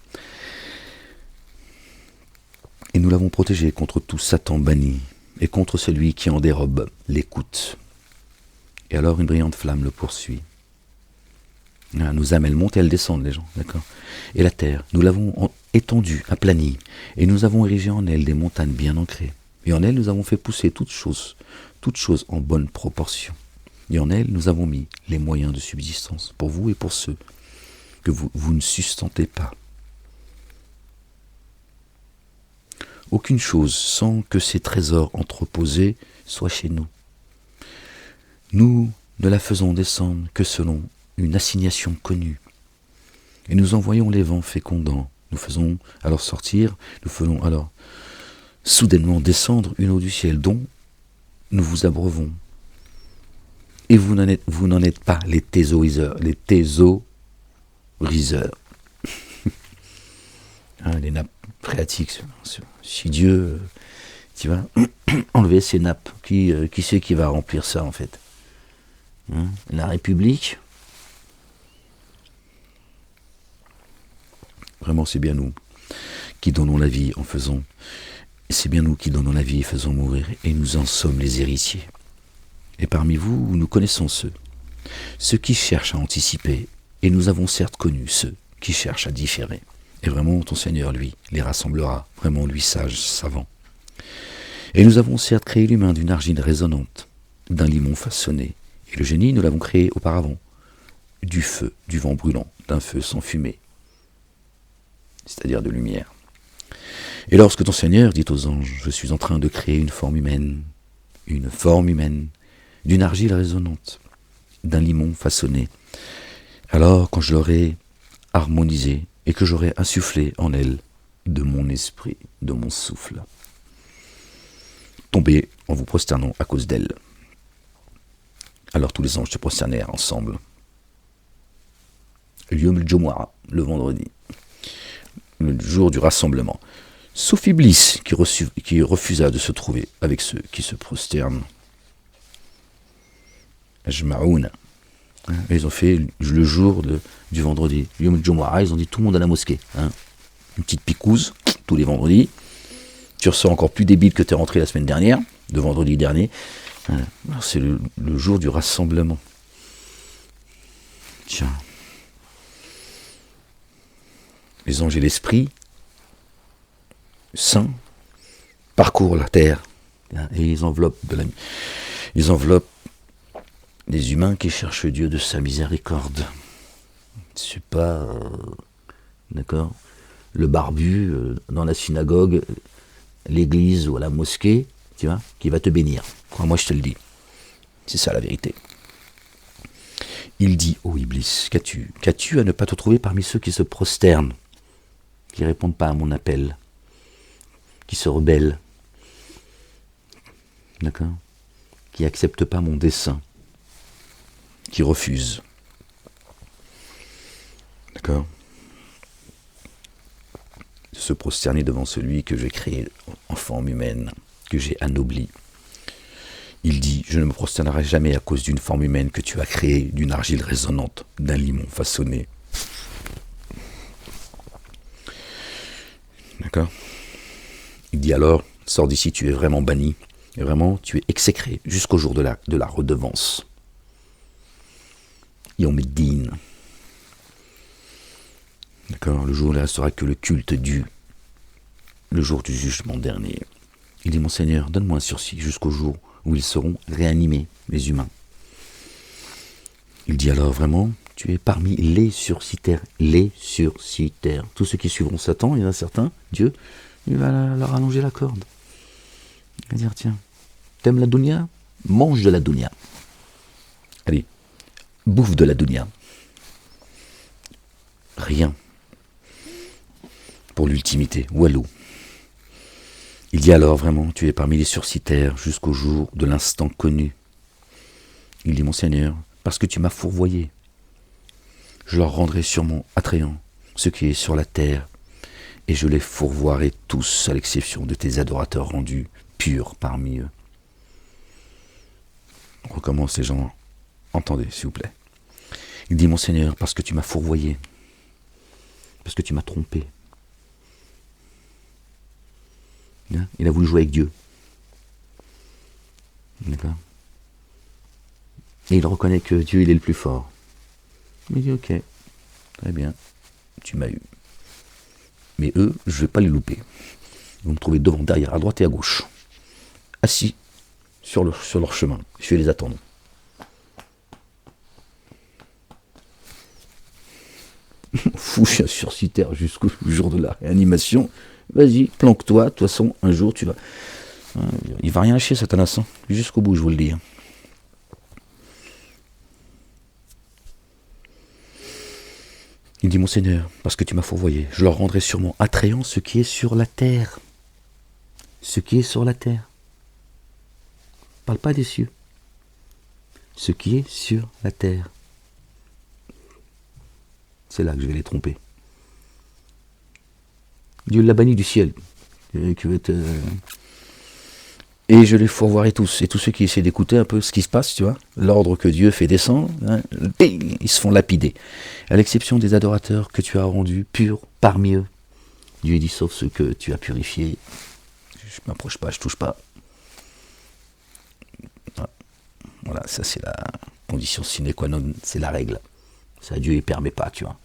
Et nous l'avons protégé contre tout Satan banni, et contre celui qui en dérobe l'écoute. Et alors une brillante flamme le poursuit. Nos âmes, elles montent et elles descendent, les gens, d'accord? Et la terre, nous l'avons étendue, aplanie, et nous avons érigé en elle des montagnes bien ancrées. Et en elle, nous avons fait pousser toutes choses en bonne proportion. Et en elle, nous avons mis les moyens de subsistance pour vous et pour ceux que vous ne sustentez pas. Aucune chose sans que ces trésors entreposés soient chez nous. Nous ne la faisons descendre que selon une assignation connue. Et nous envoyons les vents fécondants. Nous faisons alors soudainement descendre une eau du ciel dont nous vous abreuvons. Et vous n'en êtes pas les thésauriseurs. Les thésauriseurs. Hein, les nappes phréatiques. Si Dieu, tu vas enlever ces nappes, qui c'est qui va remplir ça en fait, hein? La République. Vraiment, c'est bien nous qui donnons la vie en faisant. C'est bien nous qui donnons la vie et faisons mourir, et nous en sommes les héritiers. Et parmi vous, nous connaissons ceux qui cherchent à anticiper, et nous avons certes connu ceux qui cherchent à différer. Et vraiment, ton Seigneur, lui, les rassemblera, vraiment, lui, sage, savant. Et nous avons certes créé l'humain d'une argile résonnante, d'un limon façonné, et le génie, nous l'avons créé auparavant, du feu, du vent brûlant, d'un feu sans fumée, c'est-à-dire de lumière. Et lorsque ton Seigneur dit aux anges, je suis en train de créer une forme humaine, d'une argile résonnante, d'un limon façonné, alors quand je l'aurai harmonisée et que j'aurai insufflé en elle de mon esprit, de mon souffle, tombez en vous prosternant à cause d'elle. Alors tous les anges se prosternèrent ensemble. Yom el-Jumu'ah, le vendredi, le jour du rassemblement. Sauf Iblis qui refusa de se trouver avec ceux qui se prosternent. Ajma'oun. Ils ont fait le jour du vendredi, Yom el-Jumu'ah, ils ont dit tout le monde à la mosquée. Hein. Une petite picouse, tous les vendredis. Tu ressors encore plus débile que tu es rentré la semaine dernière, de vendredi dernier. C'est le jour du rassemblement. Tiens. Les anges et l'esprit saint parcourent la terre et ils enveloppent les humains qui cherchent Dieu de sa miséricorde. C'est pas d'accord, le barbu dans la synagogue, l'église ou à la mosquée, tu vois, qui va te bénir. Crois-moi, je te le dis. C'est ça la vérité. Il dit, ô Iblis, qu'as-tu à ne pas te trouver parmi ceux qui se prosternent, qui ne répondent pas à mon appel, qui se rebellent, d'accord, qui n'acceptent pas mon dessein, qui refusent, d'accord, de se prosterner devant celui que j'ai créé en forme humaine, que j'ai anobli. Il dit, je ne me prosternerai jamais à cause d'une forme humaine que tu as créée, d'une argile résonnante, d'un limon façonné. D'accord ? Il dit alors, sors d'ici, tu es vraiment banni, et vraiment, tu es exécré jusqu'au jour de la redevance. Yom el-Din. D'accord ? Le jour où il ne restera que le culte dû, le jour du jugement dernier. Il dit, mon Seigneur, donne-moi un sursis jusqu'au jour où ils seront réanimés, les humains. Il dit alors, vraiment, tu es parmi les sursitaires, tous ceux qui suivront Satan, il y en a certains, Dieu, il va leur allonger la corde. Il va dire, tiens, t'aimes la dunya ? Mange de la dunya. Allez, bouffe de la dunya. Rien pour l'ultimité, walou. Il dit alors, vraiment, tu es parmi les sursitaires jusqu'au jour de l'instant connu. Il dit, mon Seigneur, parce que tu m'as fourvoyé, je leur rendrai sûrement attrayant ce qui est sur la terre, et je les fourvoierai tous, à l'exception de tes adorateurs rendus purs parmi eux. On recommence, les gens, entendez, s'il vous plaît. Il dit, mon Seigneur, parce que tu m'as fourvoyé, parce que tu m'as trompé. Il a voulu jouer avec Dieu. D'accord ? Et il reconnaît que Dieu, il est le plus fort. Il dit, ok, très bien, tu m'as eu. Mais eux, je ne vais pas les louper. Ils vont me trouver devant, derrière, à droite et à gauche. Assis sur leur chemin. Je vais les attendre. Fou, je suis sursitaire jusqu'au jour de la réanimation. Vas-y, planque-toi. De toute façon, un jour, tu vas... Il va rien lâcher, Satanas. Jusqu'au bout, je vous le dis. Il dit, mon Seigneur, parce que tu m'as fourvoyé, je leur rendrai sûrement attrayant ce qui est sur la terre. Ce qui est sur la terre. Parle pas des cieux. ce qui est sur la terre. C'est là que je vais les tromper. Dieu l'a banni du ciel. Et je les fourvoierai tous. Et tous ceux qui essaient d'écouter un peu ce qui se passe, tu vois, l'ordre que Dieu fait descendre, hein, ils se font lapider. À l'exception des adorateurs que tu as rendus purs parmi eux. Dieu dit, sauf ceux que tu as purifiés. Je ne m'approche pas, je ne touche pas. Voilà, ça c'est la condition sine qua non, c'est la règle. Ça, Dieu ne permet pas, tu vois.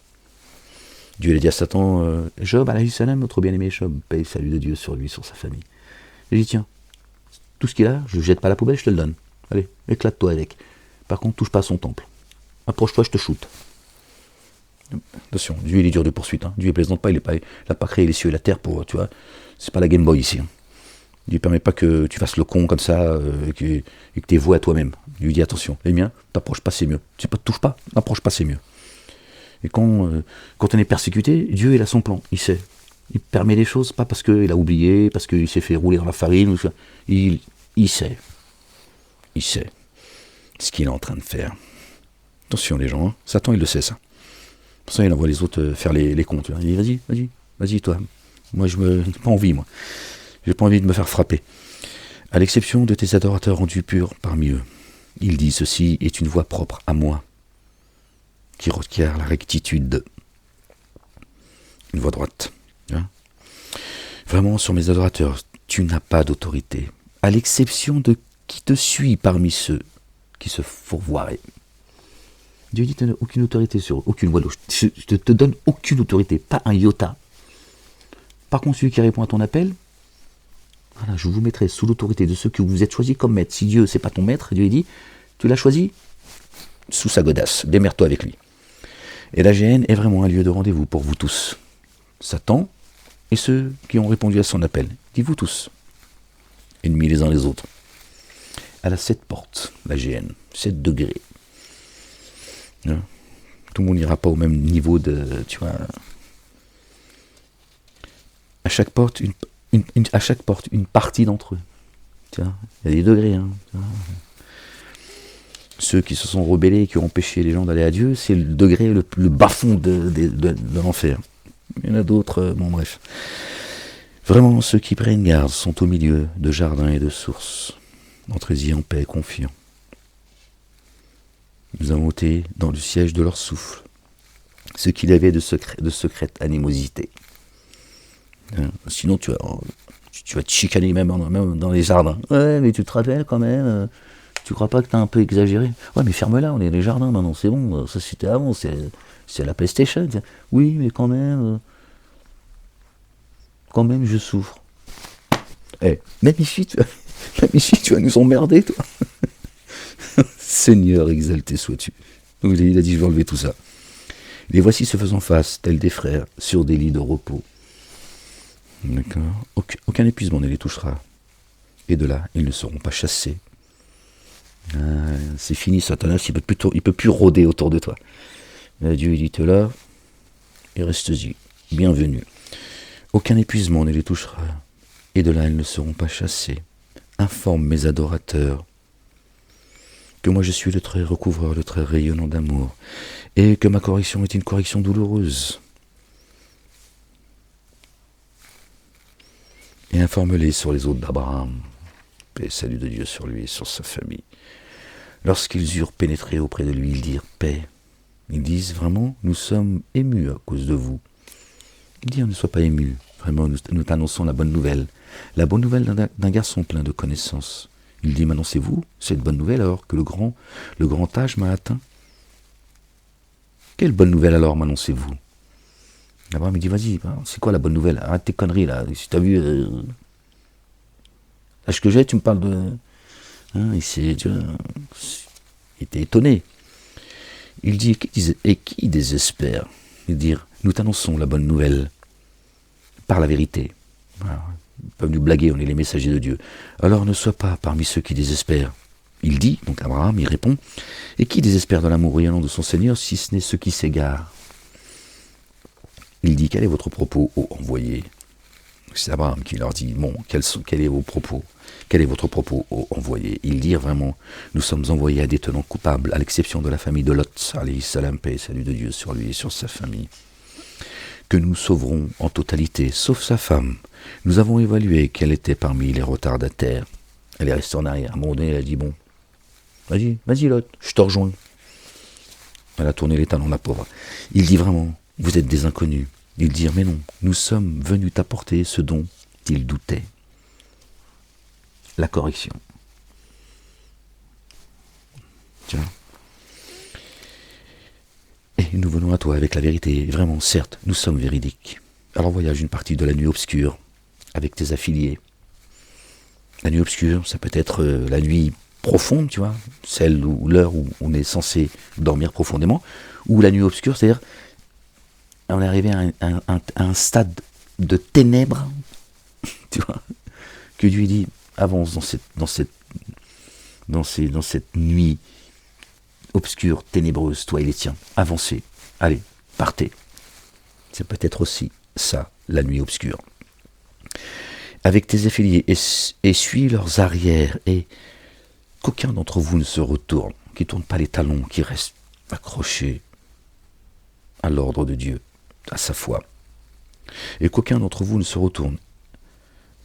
Dieu a dit à Satan, Job, alayhi salam, notre bien-aimé Job, paix et salut de Dieu sur lui, sur sa famille. Il dit, tiens, tout ce qu'il a, je ne jette pas à la poubelle, je te le donne. Allez, éclate-toi avec. Par contre, touche pas à son temple. Approche-toi, je te shoot. Attention, Dieu il est dur de poursuite. Hein. Dieu ne plaisante pas, il n'a pas créé les cieux et la terre pour, tu vois, c'est pas la Game Boy ici. Hein. Dieu ne permet pas que tu fasses le con comme ça et que tu es voué à toi-même. Dieu dit attention, les miens, t'approches pas, c'est mieux. Tu ne touches pas, n'approche pas, c'est mieux. Et quand on est persécuté, Dieu il a son plan, il sait. Il permet des choses, pas parce qu'il a oublié, parce qu'il s'est fait rouler dans la farine. Il sait. Il sait ce qu'il est en train de faire. Attention les gens, hein. Satan il le sait ça. Pour ça il envoie les autres faire les comptes. Il dit vas-y toi. Moi je n'ai pas envie moi. J'ai pas envie de me faire frapper. À l'exception de tes adorateurs rendus purs parmi eux. Il dit ceci est une voie propre à moi, qui requiert la rectitude. Une voie droite. Hein. Vraiment, sur mes adorateurs, tu n'as pas d'autorité. À l'exception de qui te suit parmi ceux qui se fourvoieraient. Dieu dit tu n'as aucune autorité sur aucune voie. Je te donne aucune autorité, pas un iota. Par contre, celui qui répond à ton appel, voilà, je vous mettrai sous l'autorité de ceux que vous êtes choisis comme maître. Si Dieu, c'est pas ton maître, Dieu dit, tu l'as choisi sous sa godasse, démerde-toi avec lui. Et la GN est vraiment un lieu de rendez-vous pour vous tous. Satan et ceux qui ont répondu à son appel. Dis-vous tous, ennemis les uns les autres. Elle a 7 portes, la GN, 7 degrés. Hein? Tout le monde n'ira pas au même niveau de, tu vois. À chaque porte, une partie d'entre eux. Tiens, il y a des degrés. Hein, ceux qui se sont rebellés, qui ont empêché les gens d'aller à Dieu, c'est le degré le bas-fond de l'enfer. Il y en a d'autres, bon bref. Vraiment, ceux qui prennent garde sont au milieu de jardins et de sources. Entrez-y en paix, confiants. Nous avons été dans le siège de leur souffle, ce qu'il y avait de secrète animosité. Hein, sinon, tu vas te chicaner même dans les jardins. Ouais, mais tu te rappelles quand même, tu crois pas que t'as un peu exagéré? Ouais, mais ferme-la, on est dans les jardins maintenant, c'est bon, ça c'était avant, c'est la PlayStation. Oui, mais quand même je souffre. Même ici, tu vas nous emmerder, toi. Seigneur, exalté sois-tu. Donc il a dit, je vais enlever tout ça. Les voici se faisant face, tels des frères, sur des lits de repos. D'accord. Aucun épuisement ne les touchera. Et de là, ils ne seront pas chassés. C'est fini, Satanas, il peut plus rôder autour de toi. Dieu, il dit, t'es là, et reste-y. Bienvenue. Aucun épuisement ne les touchera. Et de là, ils ne seront pas chassés. Informe mes adorateurs que moi je suis le trait recouvreur, le trait rayonnant d'amour, et que ma correction est une correction douloureuse. Et informe-les sur les hôtes d'Abraham, paix et salut de Dieu sur lui et sur sa famille. Lorsqu'ils eurent pénétré auprès de lui, ils dirent paix. Ils disent vraiment, nous sommes émus à cause de vous. Il dit, ne sois pas ému, vraiment, nous t'annonçons la bonne nouvelle d'un garçon plein de connaissances. Il dit, m'annoncez-vous cette bonne nouvelle alors que le grand âge m'a atteint? Quelle bonne nouvelle alors m'annoncez-vous? Abraham il dit, vas-y, c'est quoi la bonne nouvelle? Arrête tes conneries là, si t'as vu l'âge que j'ai, tu me parles de... Hein, il était étonné. Il dit, et qui désespère? Il dit, nous t'annonçons la bonne nouvelle par la vérité. Voilà. Ils peuvent nous blaguer, on est les messagers de Dieu. Alors ne sois pas parmi ceux qui désespèrent. Il dit, donc Abraham, il répond, et qui désespère dans l'amour rayonnant de son Seigneur, si ce n'est ceux qui s'égarent? Il dit, quel est votre propos, ô envoyé? C'est Abraham qui leur dit, bon, quel est vos propos? Quel est votre propos, ô envoyé? Ils dirent vraiment, nous sommes envoyés à des tenants coupables, à l'exception de la famille de Lot, alayhi salam, paix et salut de Dieu sur lui et sur sa famille, que nous sauverons en totalité, sauf sa femme. Nous avons évalué qu'elle était parmi les retardataires. Elle est restée en arrière. À un moment donné, elle a dit, bon, vas-y Lot, je te rejoins. Elle a tourné les talons, la pauvre. Il dit vraiment, vous êtes des inconnus. Ils dirent, mais non, nous sommes venus t'apporter ce dont ils doutaient. La correction. Tiens. Et nous venons à toi avec la vérité. Vraiment, certes, nous sommes véridiques. Alors voyage une partie de la nuit obscure avec tes affiliés. La nuit obscure, ça peut être la nuit profonde, tu vois, celle où l'heure où on est censé dormir profondément, ou la nuit obscure, c'est-à-dire on est arrivé à un stade de ténèbres, tu vois, que Dieu dit avance dans cette nuit obscure, ténébreuse, toi et les tiens, avancez, allez, partez. C'est peut-être aussi ça, la nuit obscure. Avec tes affiliés, essuie leurs arrières, et qu'aucun d'entre vous ne se retourne, qui ne tourne pas les talons, qui reste accroché à l'ordre de Dieu, à sa foi. Et qu'aucun d'entre vous ne se retourne,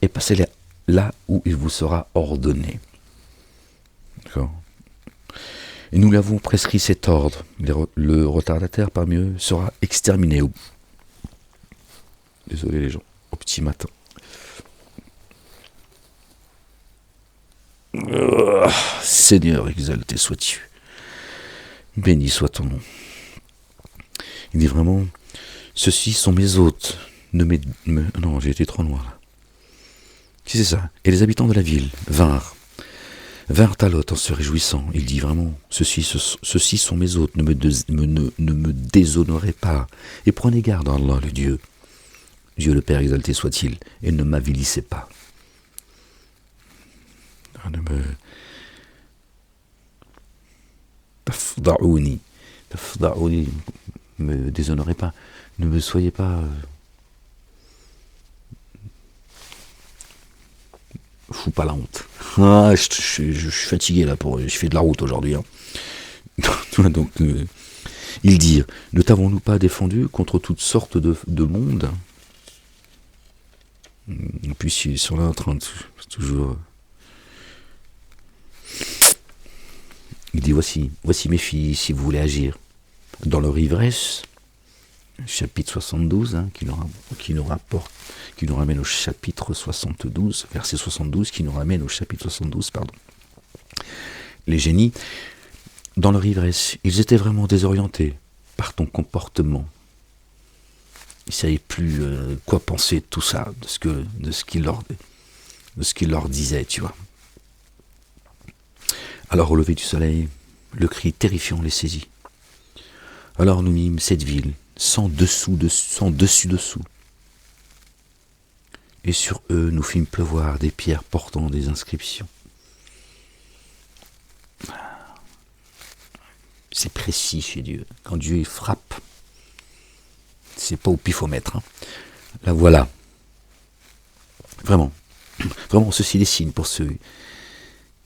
et passez là où il vous sera ordonné. D'accord. Et nous l'avons prescrit cet ordre. Le retardataire parmi eux sera exterminé. Désolé les gens, au petit matin. Seigneur, exalté sois-tu. Béni soit ton nom. Il dit vraiment, ceux-ci sont mes hôtes. Non, j'ai été trop loin là. Si c'est ça. Et les habitants de la ville vinrent à Lot en se réjouissant. Il dit vraiment, ceux-ci sont mes hôtes, ne me déshonorez pas. Et prenez garde à Allah le Dieu. Dieu le Père exalté soit-il, et ne m'avilissez pas. Ne me déshonorez pas. Ne me soyez pas... fous pas la honte. Ah, je suis fatigué là, je fais de la route aujourd'hui. Hein. Donc, ils dirent, ne t'avons-nous pas défendu contre toutes sortes de monde? Et puis ils sont là en train de toujours... Il dit, voici mes filles, si vous voulez agir. Dans leur ivresse, chapitre 72, hein, qui nous ramène au chapitre 72, verset 72, qui nous ramène au chapitre 72, pardon. Les génies, dans leur ivresse, ils étaient vraiment désorientés par ton comportement. Ils ne savaient plus quoi penser de tout ça, de ce qu'il leur disait, tu vois. Alors au lever du soleil, le cri terrifiant les saisit. Alors nous mîmes cette ville sans dessus-dessous. Et sur eux, nous fîmes pleuvoir des pierres portant des inscriptions. C'est précis chez Dieu. Quand Dieu frappe, c'est pas au pifomètre. Hein. Là voilà. Vraiment, ceci est des signes pour ceux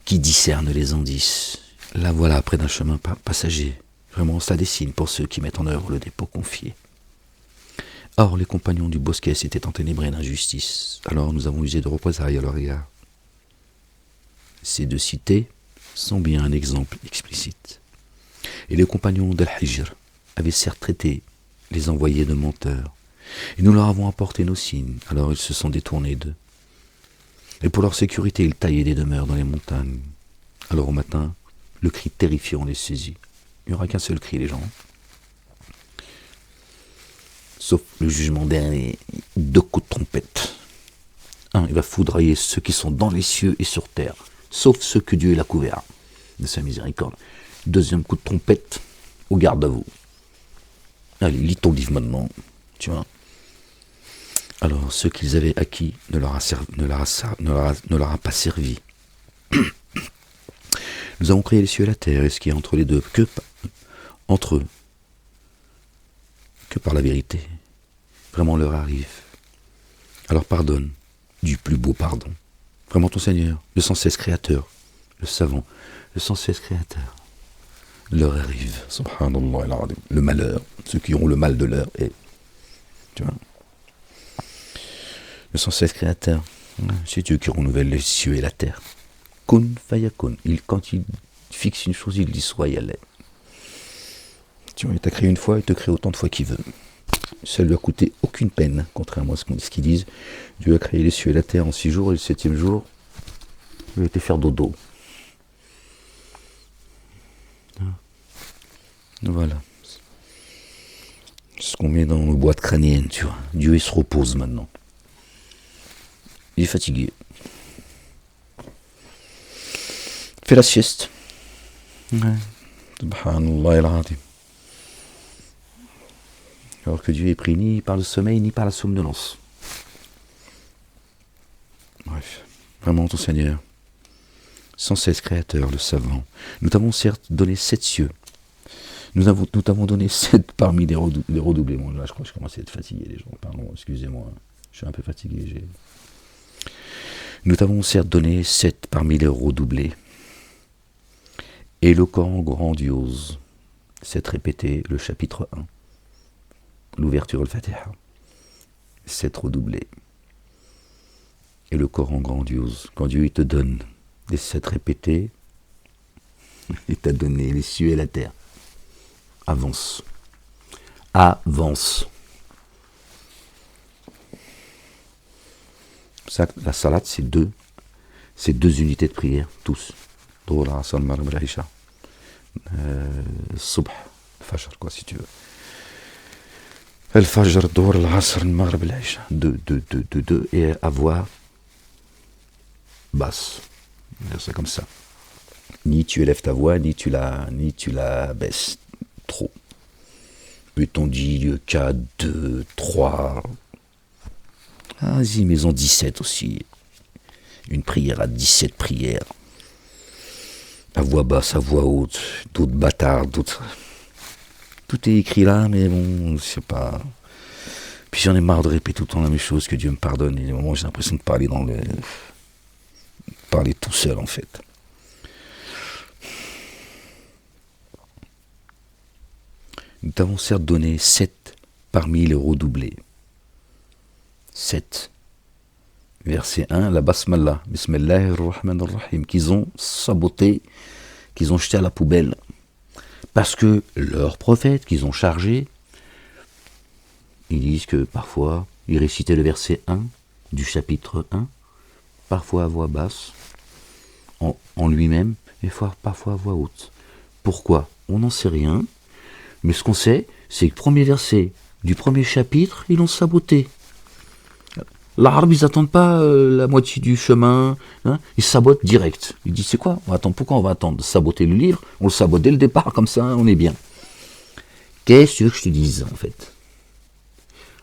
qui discernent les indices. Là voilà, près d'un chemin passager. Vraiment, ça dessine pour ceux qui mettent en œuvre le dépôt confié. Or, les compagnons du bosquet s'étaient enténébrés d'injustice. Alors nous avons usé de représailles à leur égard. Ces deux cités sont bien un exemple explicite. Et les compagnons d'Al-Hijr avaient certes traité les envoyés de menteurs. Et nous leur avons apporté nos signes. Alors ils se sont détournés d'eux. Et pour leur sécurité, ils taillaient des demeures dans les montagnes. Alors au matin, le cri terrifiant les saisit. Il n'y aura qu'un seul cri, les gens. Sauf le jugement dernier, 2 coups de trompette. Un, il va foudroyer ceux qui sont dans les cieux et sur terre, sauf ceux que Dieu l'a couverts de sa miséricorde. 2e coup de trompette, au garde à vous. Allez, lis ton livre maintenant, tu vois. Alors, ce qu'ils avaient acquis ne leur a pas servi. Nous avons créé les cieux et la terre, et ce qui est entre les deux, entre eux, que par la vérité. Vraiment, l'heure arrive. Alors pardonne, du plus beau pardon. Vraiment ton Seigneur, le sans cesse créateur, le savant, le sans cesse créateur. L'heure arrive, subhanallah al-azim. Le malheur, ceux qui ont le mal de l'heure, et tu vois, le sans cesse créateur, c'est Dieu qui renouvelle les cieux et la terre. Kun fayakun, quand il fixe une chose, il dit soit y aller. Tu vois, il t'a créé une fois, il te crée autant de fois qu'il veut. Ça lui a coûté aucune peine, contrairement à ce qu'ils disent. Dieu a créé les cieux et la terre en 6 jours, et le 7e jour, il a été faire dodo. Voilà. C'est ce qu'on met dans nos boîtes crâniennes, tu vois. Dieu, il se repose maintenant. Il est fatigué. Fais la sieste. Subhanallah al-azim. Alors que Dieu est pris ni par le sommeil, ni par la somnolence. Bref, vraiment ton Seigneur, sans cesse créateur, le savant. Nous t'avons certes donné 7 cieux. Nous t'avons donné 7 parmi les redoublés. Bon, là, je crois que je commence à être fatigué, les gens. Pardon, excusez-moi. Je suis un peu fatigué. Nous t'avons certes donné 7 parmi les redoublés. Éloquent, grandiose. 7 répété, le chapitre 1. L'ouverture al-Fatiha. 7 redoublés. Et le Coran grandiose. Quand Dieu il te donne les 7 répétés, il t'a donné les cieux et la terre. Avance. Avance. Ça, la salat, c'est 2 unités de prière, tous. Dhuhr, Asr, Maghrib, Isha. Subh, Fajr, quoi, si tu veux. Al-Fajr, Dhuhr, Asr, Maghrib, Isha. 2, et à voix basse. C'est comme ça. Ni tu élèves ta voix, ni tu la baisses trop. Mettons dit lieu 4, 2, 3. Vas-y, maison 17 aussi. Une prière à 17 prières. À voix basse, à voix haute. D'autres bâtards, d'autres. Tout est écrit là, mais bon, je sais pas. Puis j'en ai marre de répéter tout le temps la même chose, que Dieu me pardonne. Et à des moments, j'ai l'impression de parler parler tout seul, en fait. Nous t'avons certes donné 7 parmi les redoublés. 7. Verset 1, la basmallah, bismillahirrahmanirrahim, qu'ils ont saboté, qu'ils ont jeté à la poubelle. Parce que leurs prophètes qu'ils ont chargés, ils disent que parfois, ils récitaient le verset 1 du chapitre 1, parfois à voix basse, en lui-même, et parfois à voix haute. Pourquoi? On n'en sait rien. Mais ce qu'on sait, c'est que le premier verset du premier chapitre, ils l'ont saboté. L'arabe, ils n'attendent pas la moitié du chemin, hein, ils sabotent direct. Ils disent, c'est quoi? Pourquoi on va attendre de saboter le livre? On le sabote dès le départ, comme ça, on est bien. Qu'est-ce que tu veux que je te dise, en fait?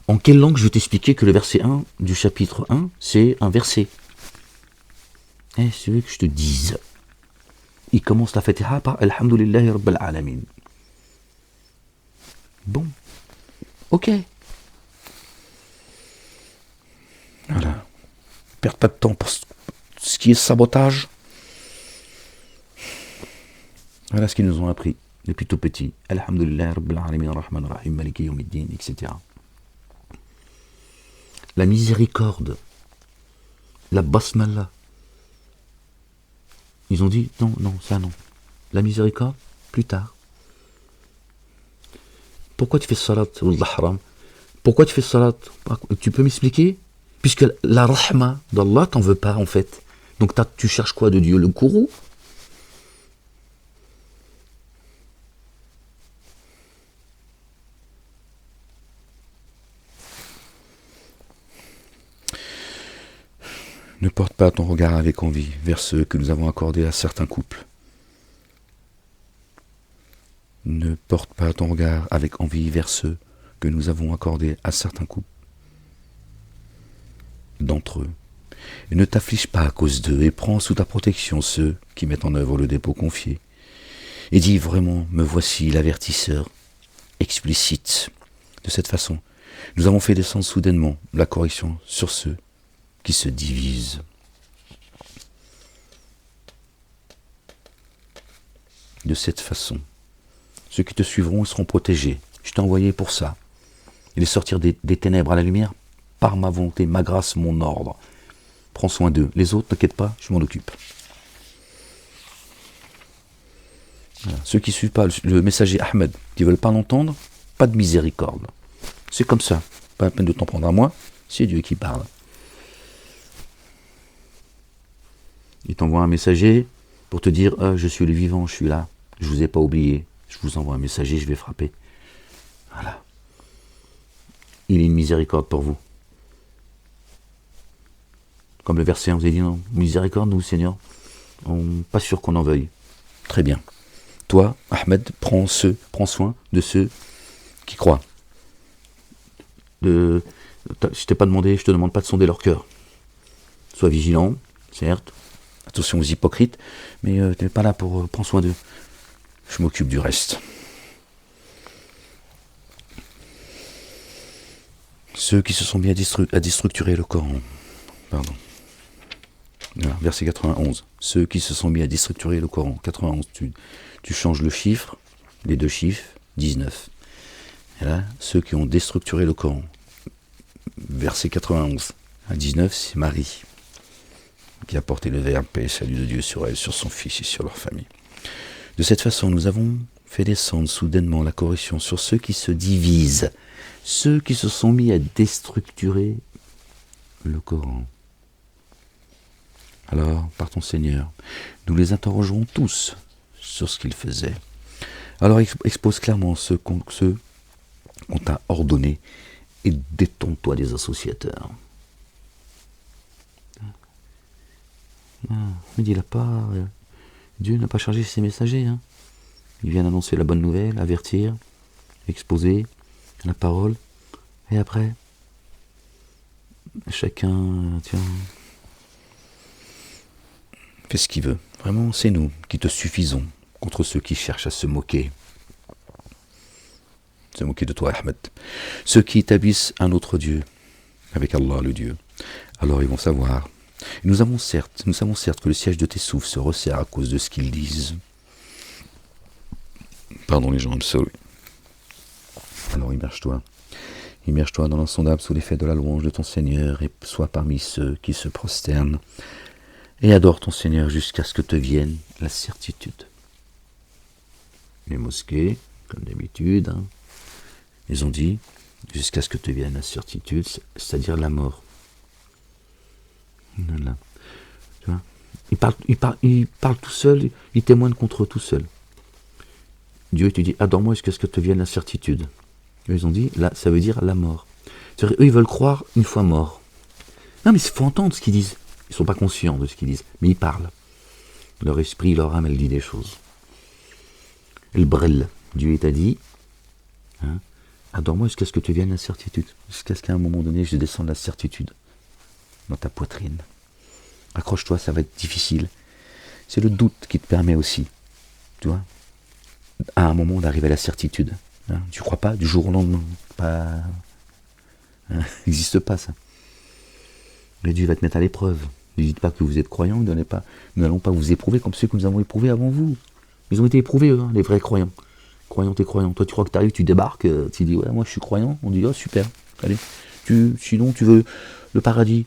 En quelle langue je vais t'expliquer que le verset 1 du chapitre 1, c'est un verset? Qu'est-ce que tu veux que je te dise? Il commence la Fatiha par Alhamdulillahi Rabbil Alamin. Bon, ok. Voilà. Perds pas de temps pour ce qui est sabotage. Voilà ce qu'ils nous ont appris depuis tout petit. Alhamdulillah, Rabbil Alamin, Rahman, Rahim, Maliki, Yawmiddin, etc. La miséricorde, la basmala. Ils ont dit, non, ça non. La miséricorde, plus tard. Pourquoi tu fais salat, haram? Pourquoi tu fais salat? Tu peux m'expliquer? Puisque la rahma d'Allah, t'en veux pas en fait. Donc tu cherches quoi de Dieu? Le courroux? Ne porte pas ton regard avec envie vers ceux que nous avons accordés à certains couples. Ne porte pas ton regard avec envie vers ceux que nous avons accordés à certains couples d'entre eux. Et ne t'afflige pas à cause d'eux, et prends sous ta protection ceux qui mettent en œuvre le dépôt confié. Et dis vraiment, me voici l'avertisseur explicite. De cette façon, Nous avons fait descendre soudainement la correction sur ceux qui se divisent. De cette façon, ceux qui te suivront seront protégés. Je t'ai envoyé pour ça. Et de sortir des ténèbres à la lumière par ma volonté, ma grâce, mon ordre. Prends soin d'eux. Les autres, t'inquiète pas, je m'en occupe. Voilà. Ceux qui ne suivent pas le messager Ahmed, qui ne veulent pas l'entendre, pas de miséricorde. C'est comme ça. Pas la peine de t'en prendre à moi, c'est Dieu qui parle. Il t'envoie un messager pour te dire je suis le vivant, je suis là, je ne vous ai pas oublié, je vous envoie un messager, je vais frapper. Voilà. Il est une miséricorde pour vous. Comme le verset, on vous a dit non, miséricorde, nous, Seigneur, pas sûr qu'on en veuille. Très bien. Toi, Ahmed, prends soin de ceux qui croient. Je t'ai pas demandé, je te demande pas de sonder leur cœur. Sois vigilant, certes. Attention aux hypocrites, mais tu n'es pas là pour prendre soin d'eux. Je m'occupe du reste. Ceux qui se sont mis à déstructurer le Coran. Pardon. Voilà, verset 91. Ceux qui se sont mis à déstructurer le Coran. 91. Tu changes le chiffre, les deux chiffres, 19. Et là, ceux qui ont déstructuré le Coran. Verset 91. À 19, c'est Marie qui a porté le verbe, paix et salut de Dieu sur elle, sur son fils et sur leur famille. De cette façon, nous avons fait descendre soudainement la correction sur ceux qui se divisent, ceux qui se sont mis à déstructurer le Coran. Alors, par ton Seigneur, nous les interrogerons tous sur ce qu'ils faisaient. Alors expose clairement ceux qu'on t'a ordonné et détourne-toi des associateurs. Mais Dieu n'a pas chargé ses messagers. Hein. Il vient annoncer la bonne nouvelle, avertir, exposer la parole. Et après, chacun fait ce qu'il veut. Vraiment, c'est nous qui te suffisons contre ceux qui cherchent à se moquer. Se moquer de toi, Ahmed. Ceux qui établissent un autre Dieu avec Allah, le Dieu. Alors ils vont savoir. Nous savons certes que le siège de tes souffles se resserre à cause de ce qu'ils disent. Pardon les gens, I'm sorry. Alors immerge-toi dans l'insondable sous l'effet de la louange de ton Seigneur et sois parmi ceux qui se prosternent et adore ton Seigneur jusqu'à ce que te vienne la certitude. Les mosquées, comme d'habitude, ils ont dit jusqu'à ce que te vienne la certitude, c'est-à-dire la mort. Voilà. Tu vois, il parle tout seul, il témoigne contre eux tout seul. Dieu te dit, adore-moi jusqu'à ce que te vienne la certitude. Ils ont dit, là, ça veut dire la mort. C'est-à-dire, eux, ils veulent croire une fois mort. Non, mais il faut entendre ce qu'ils disent. Ils ne sont pas conscients de ce qu'ils disent, mais ils parlent. Leur esprit, leur âme, elle dit des choses. El brel, Dieu t'a dit, adore-moi jusqu'à ce que te vienne la certitude. Jusqu'à ce qu'à un moment donné, je descende la certitude dans ta poitrine. Accroche-toi, ça va être difficile. C'est le doute qui te permet aussi, tu vois, à un moment d'arriver à la certitude. Tu crois pas du jour au lendemain, pas, n'existe pas ça. Mais Dieu va te mettre à l'épreuve. Ne dites pas que vous êtes croyants, nous n'allons pas vous éprouver comme ceux que nous avons éprouvés avant vous. Ils ont été éprouvés, eux, les vrais croyants. Croyantes et croyants. Toi, tu crois que tu arrives, tu débarques, tu dis, ouais, moi je suis croyant. On dit, oh super, allez. Sinon, tu veux le paradis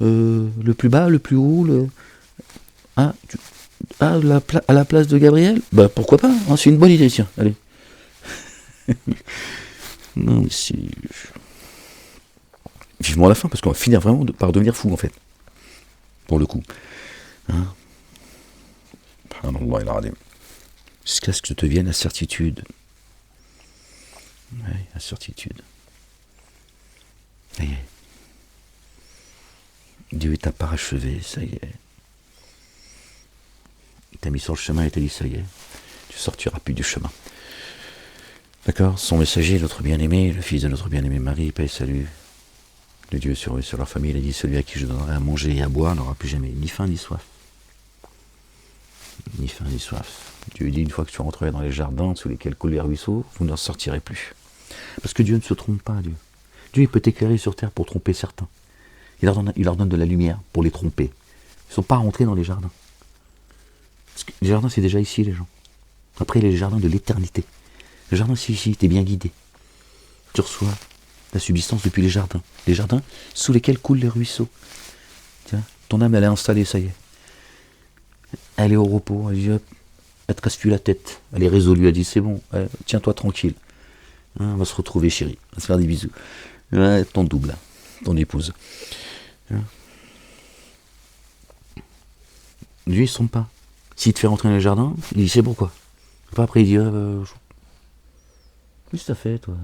le plus bas, le plus haut, à la place de Gabriel, bah pourquoi pas, c'est une bonne idée, tiens, allez. Non, mais c'est... Vivement à la fin, parce qu'on va finir vraiment par devenir fou, en fait. Pour le coup. Jusqu'à ce que te vienne la certitude. Ouais, la certitude. Ça y est. Dieu t'a parachevé, ça y est. Il t'a mis sur le chemin et t'a dit, ça y est, tu sortiras plus du chemin. D'accord, son messager, notre bien-aimé, le fils de notre bien-aimé Marie, paix et salut de Dieu sur eux, sur leur famille. Il a dit, celui à qui je donnerai à manger et à boire n'aura plus jamais ni faim ni soif. Ni faim ni soif. Dieu dit, une fois que tu rentreras dans les jardins sous lesquels coulent les ruisseaux, vous n'en sortirez plus. Parce que Dieu ne se trompe pas, Dieu. Dieu il peut t'éclairer sur terre pour tromper certains. Il leur donne de la lumière pour les tromper. Ils ne sont pas rentrés dans les jardins. Parce que les jardins, c'est déjà ici, les gens. Après, il y a les jardins de l'éternité. Le jardin, c'est ici, t'es bien guidé. Tu reçois la subsistance depuis les jardins sous lesquels coulent les ruisseaux. Tiens, ton âme, elle est installée, ça y est. Elle est au repos, elle dit hop, elle te casse plus la tête. Elle est résolue, elle dit c'est bon, tiens-toi tranquille. Hein, on va se retrouver, chérie. On va se faire des bisous. Ouais, ton double, là, ton épouse. Hein. Lui, il ne se trompe pas. S'il te fait rentrer dans le jardin, il dit c'est pourquoi. Pas après, il dit qu'est-ce que t'as fait, toi?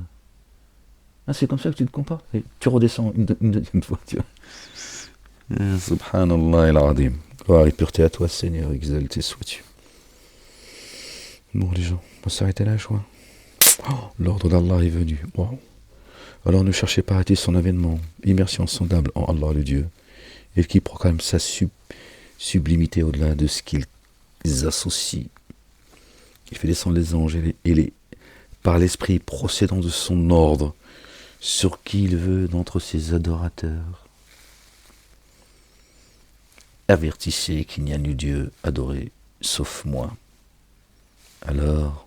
Ah, c'est comme ça que tu te comportes. Et tu redescends une deuxième fois, tu vois. Subhanallah el-Adim. Gloire et pureté à toi, Seigneur, exalté sois-tu. Bon, les gens, on va s'arrêter là, je crois. Oh, l'ordre d'Allah est venu. Wow. Alors ne cherchez pas à hâter son avènement. Immersion insondable en Allah le Dieu, et qui proclame sa sublimité au-delà de ce qu'ils associent. Il fait descendre les anges par l'esprit procédant de son ordre, sur qui il veut d'entre ses adorateurs. Avertissez qu'il n'y a nul Dieu adoré sauf moi. Alors,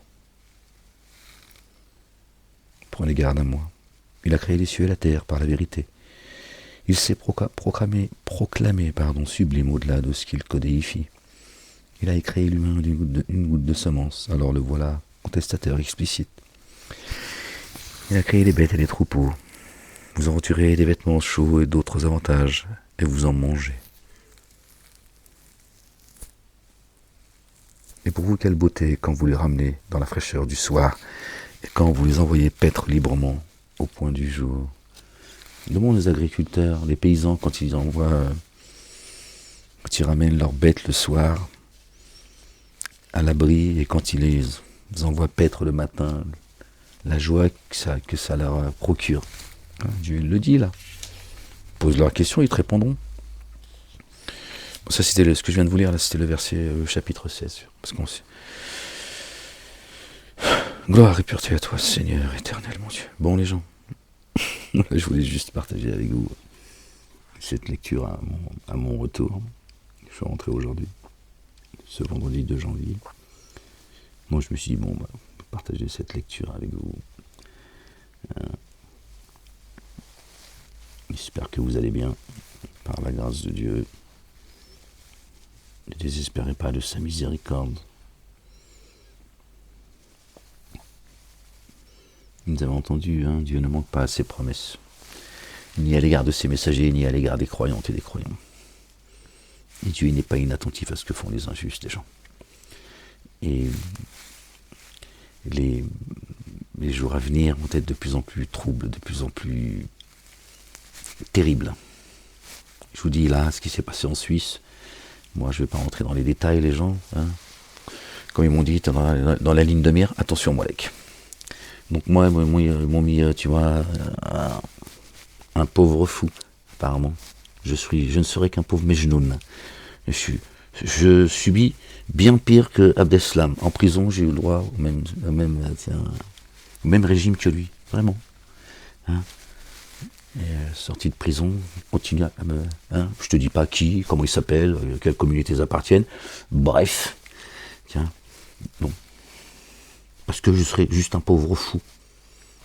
prenez garde à moi. Il a créé les cieux et la terre par la vérité. Il s'est proclamé sublime au-delà de ce qu'il codéifie. Il a créé l'humain d'une goutte de semence. Alors le voilà, contestateur explicite. Il a créé les bêtes et les troupeaux. Vous en retirez des vêtements chauds et d'autres avantages, et vous en mangez. Et pour vous, quelle beauté quand vous les ramenez dans la fraîcheur du soir, et quand vous les envoyez paître librement au point du jour. Demandez aux agriculteurs, les paysans, quand ils ramènent leurs bêtes le soir, à l'abri, et quand ils les envoient paître le matin, la joie que ça leur procure. Dieu le dit là. Pose leur question, ils te répondront. Bon, ça c'était ce que je viens de vous lire, là c'était le verset, chapitre 16. Parce qu'on sait. Gloire et pureté à toi, Seigneur éternel, mon Dieu. Bon les gens, je voulais juste partager avec vous cette lecture à mon retour. Je suis rentré aujourd'hui, ce vendredi 2 janvier. Moi je me suis dit, bon, partager cette lecture avec vous. J'espère que vous allez bien, par la grâce de Dieu. Ne désespérez pas de sa miséricorde. Vous avez entendu, hein, Dieu ne manque pas à ses promesses, ni à l'égard de ses messagers, ni à l'égard des croyantes et des croyants. Et Dieu n'est pas inattentif à ce que font les injustes, les gens. Et les jours à venir vont être de plus en plus troubles, de plus en plus terribles. Je vous dis là, ce qui s'est passé en Suisse, moi je ne vais pas rentrer dans les détails, les gens. Hein. Comme ils m'ont dit, dans la ligne de mire, attention Molek. Donc moi, ils m'ont mis, tu vois, un pauvre fou, apparemment. Je ne serai qu'un pauvre Mejnoun. Je subis bien pire que Abdeslam. En prison, j'ai eu le droit au même régime que lui, vraiment. Hein. Et, sorti de prison, continue à me... Hein, je te dis pas qui, comment il s'appelle, quelles communautés appartiennent. Bref, tiens, bon. Parce que je serais juste un pauvre fou,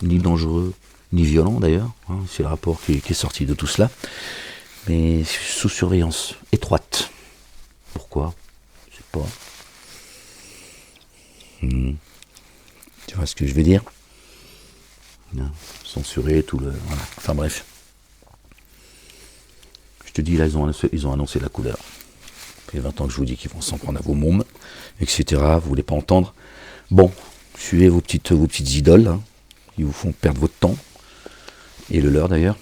ni dangereux, ni violent d'ailleurs, hein, c'est le rapport qui est sorti de tout cela, mais sous surveillance étroite. Pourquoi? Je sais pas. Tu vois ce que je veux dire? Non, censurer tout le... Voilà. Enfin bref. Je te dis, là, ils ont annoncé la couleur. Ça fait 20 ans que je vous dis qu'ils vont s'en prendre à vos mômes, etc. Vous voulez pas entendre? Bon. Suivez vos petites idoles, hein, qui vous font perdre votre temps, et le leur d'ailleurs.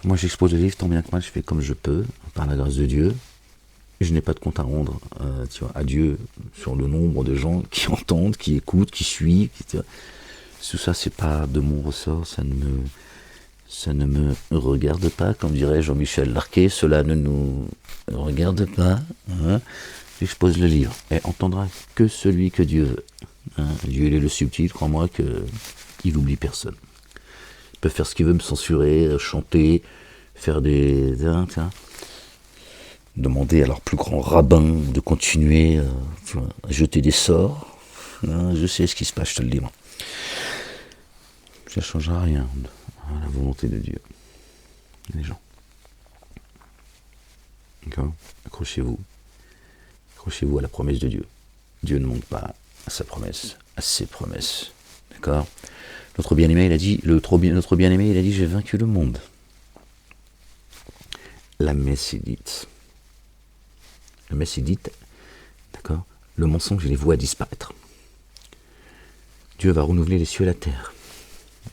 Moi j'expose le livre, tant bien que mal, je fais comme je peux, par la grâce de Dieu. Je n'ai pas de compte à rendre à Dieu sur le nombre de gens qui entendent, qui écoutent, qui suivent. Tout ça, c'est pas de mon ressort, ça ne me regarde pas, comme dirait Jean-Michel Larquet, cela ne nous regarde pas. Hein. J'expose le livre, et entendra que celui que Dieu veut. Hein, Dieu il est le subtil, crois-moi qu'il n'oublie personne. peuvent faire ce qu'ils veulent, me censurer, chanter, faire des... Demander à leur plus grand rabbin de continuer à jeter des sorts. Je sais ce qui se passe, je te le dis. Moi. Ça ne changera rien à la volonté de Dieu. Les gens. D'accord ? Accrochez-vous. Accrochez-vous à la promesse de Dieu. Dieu ne manque pas à sa promesse, à ses promesses. D'accord ? Notre bien-aimé, il a dit, notre bien-aimé, il a dit, j'ai vaincu le monde. La messe est dite. La messe est dite, d'accord ? Le mensonge et les voies disparaître. Dieu va renouveler les cieux et la terre.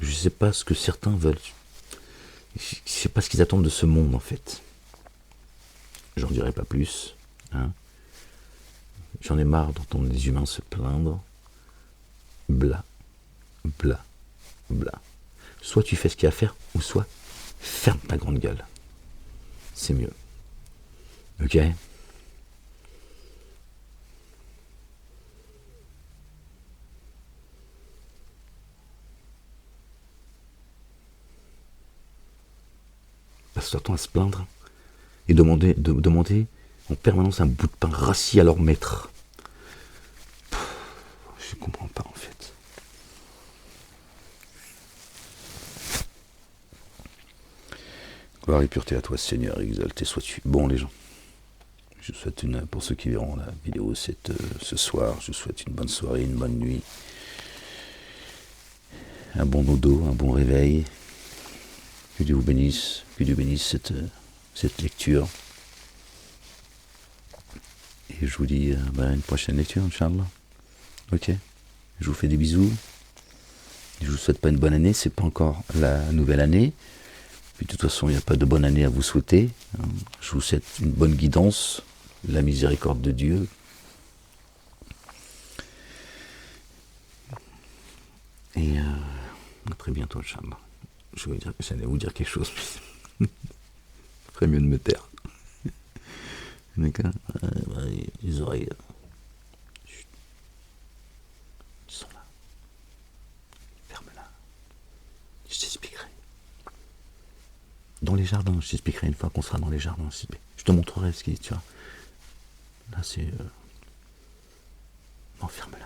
Je ne sais pas ce que certains veulent. Je ne sais pas ce qu'ils attendent de ce monde, en fait. J'en dirai pas plus. Hein. J'en ai marre d'entendre les humains se plaindre. Bla, bla, bla. Soit tu fais ce qu'il y a à faire, ou soit ferme ta grande gueule. C'est mieux. Ok ? Passe-toi à se plaindre et demander en permanence un bout de pain rassis à leur maître. Je ne comprends pas en fait. Gloire et pureté à toi Seigneur, exalté sois-tu. Bon les gens, je souhaite pour ceux qui verront la vidéo ce soir, je souhaite une bonne soirée, une bonne nuit, un bon dodo, un bon réveil. Que Dieu vous bénisse, que Dieu bénisse cette lecture. Et je vous dis une prochaine lecture, Inch'Allah. Ok. Je vous fais des bisous. Je vous souhaite pas une bonne année, c'est pas encore la nouvelle année. Puis de toute façon, il n'y a pas de bonne année à vous souhaiter. Je vous souhaite une bonne guidance, la miséricorde de Dieu. Et à très bientôt, Inch'Allah. J'allais vous dire quelque chose, mais il ferait mieux de me taire. D'accord ? Les oreilles. Chut. Ils sont là. Ferme-la. Je t'expliquerai. Dans les jardins, je t'expliquerai une fois qu'on sera dans les jardins. Je te montrerai ce qui est, tu vois. Là, c'est... Non, ferme-la.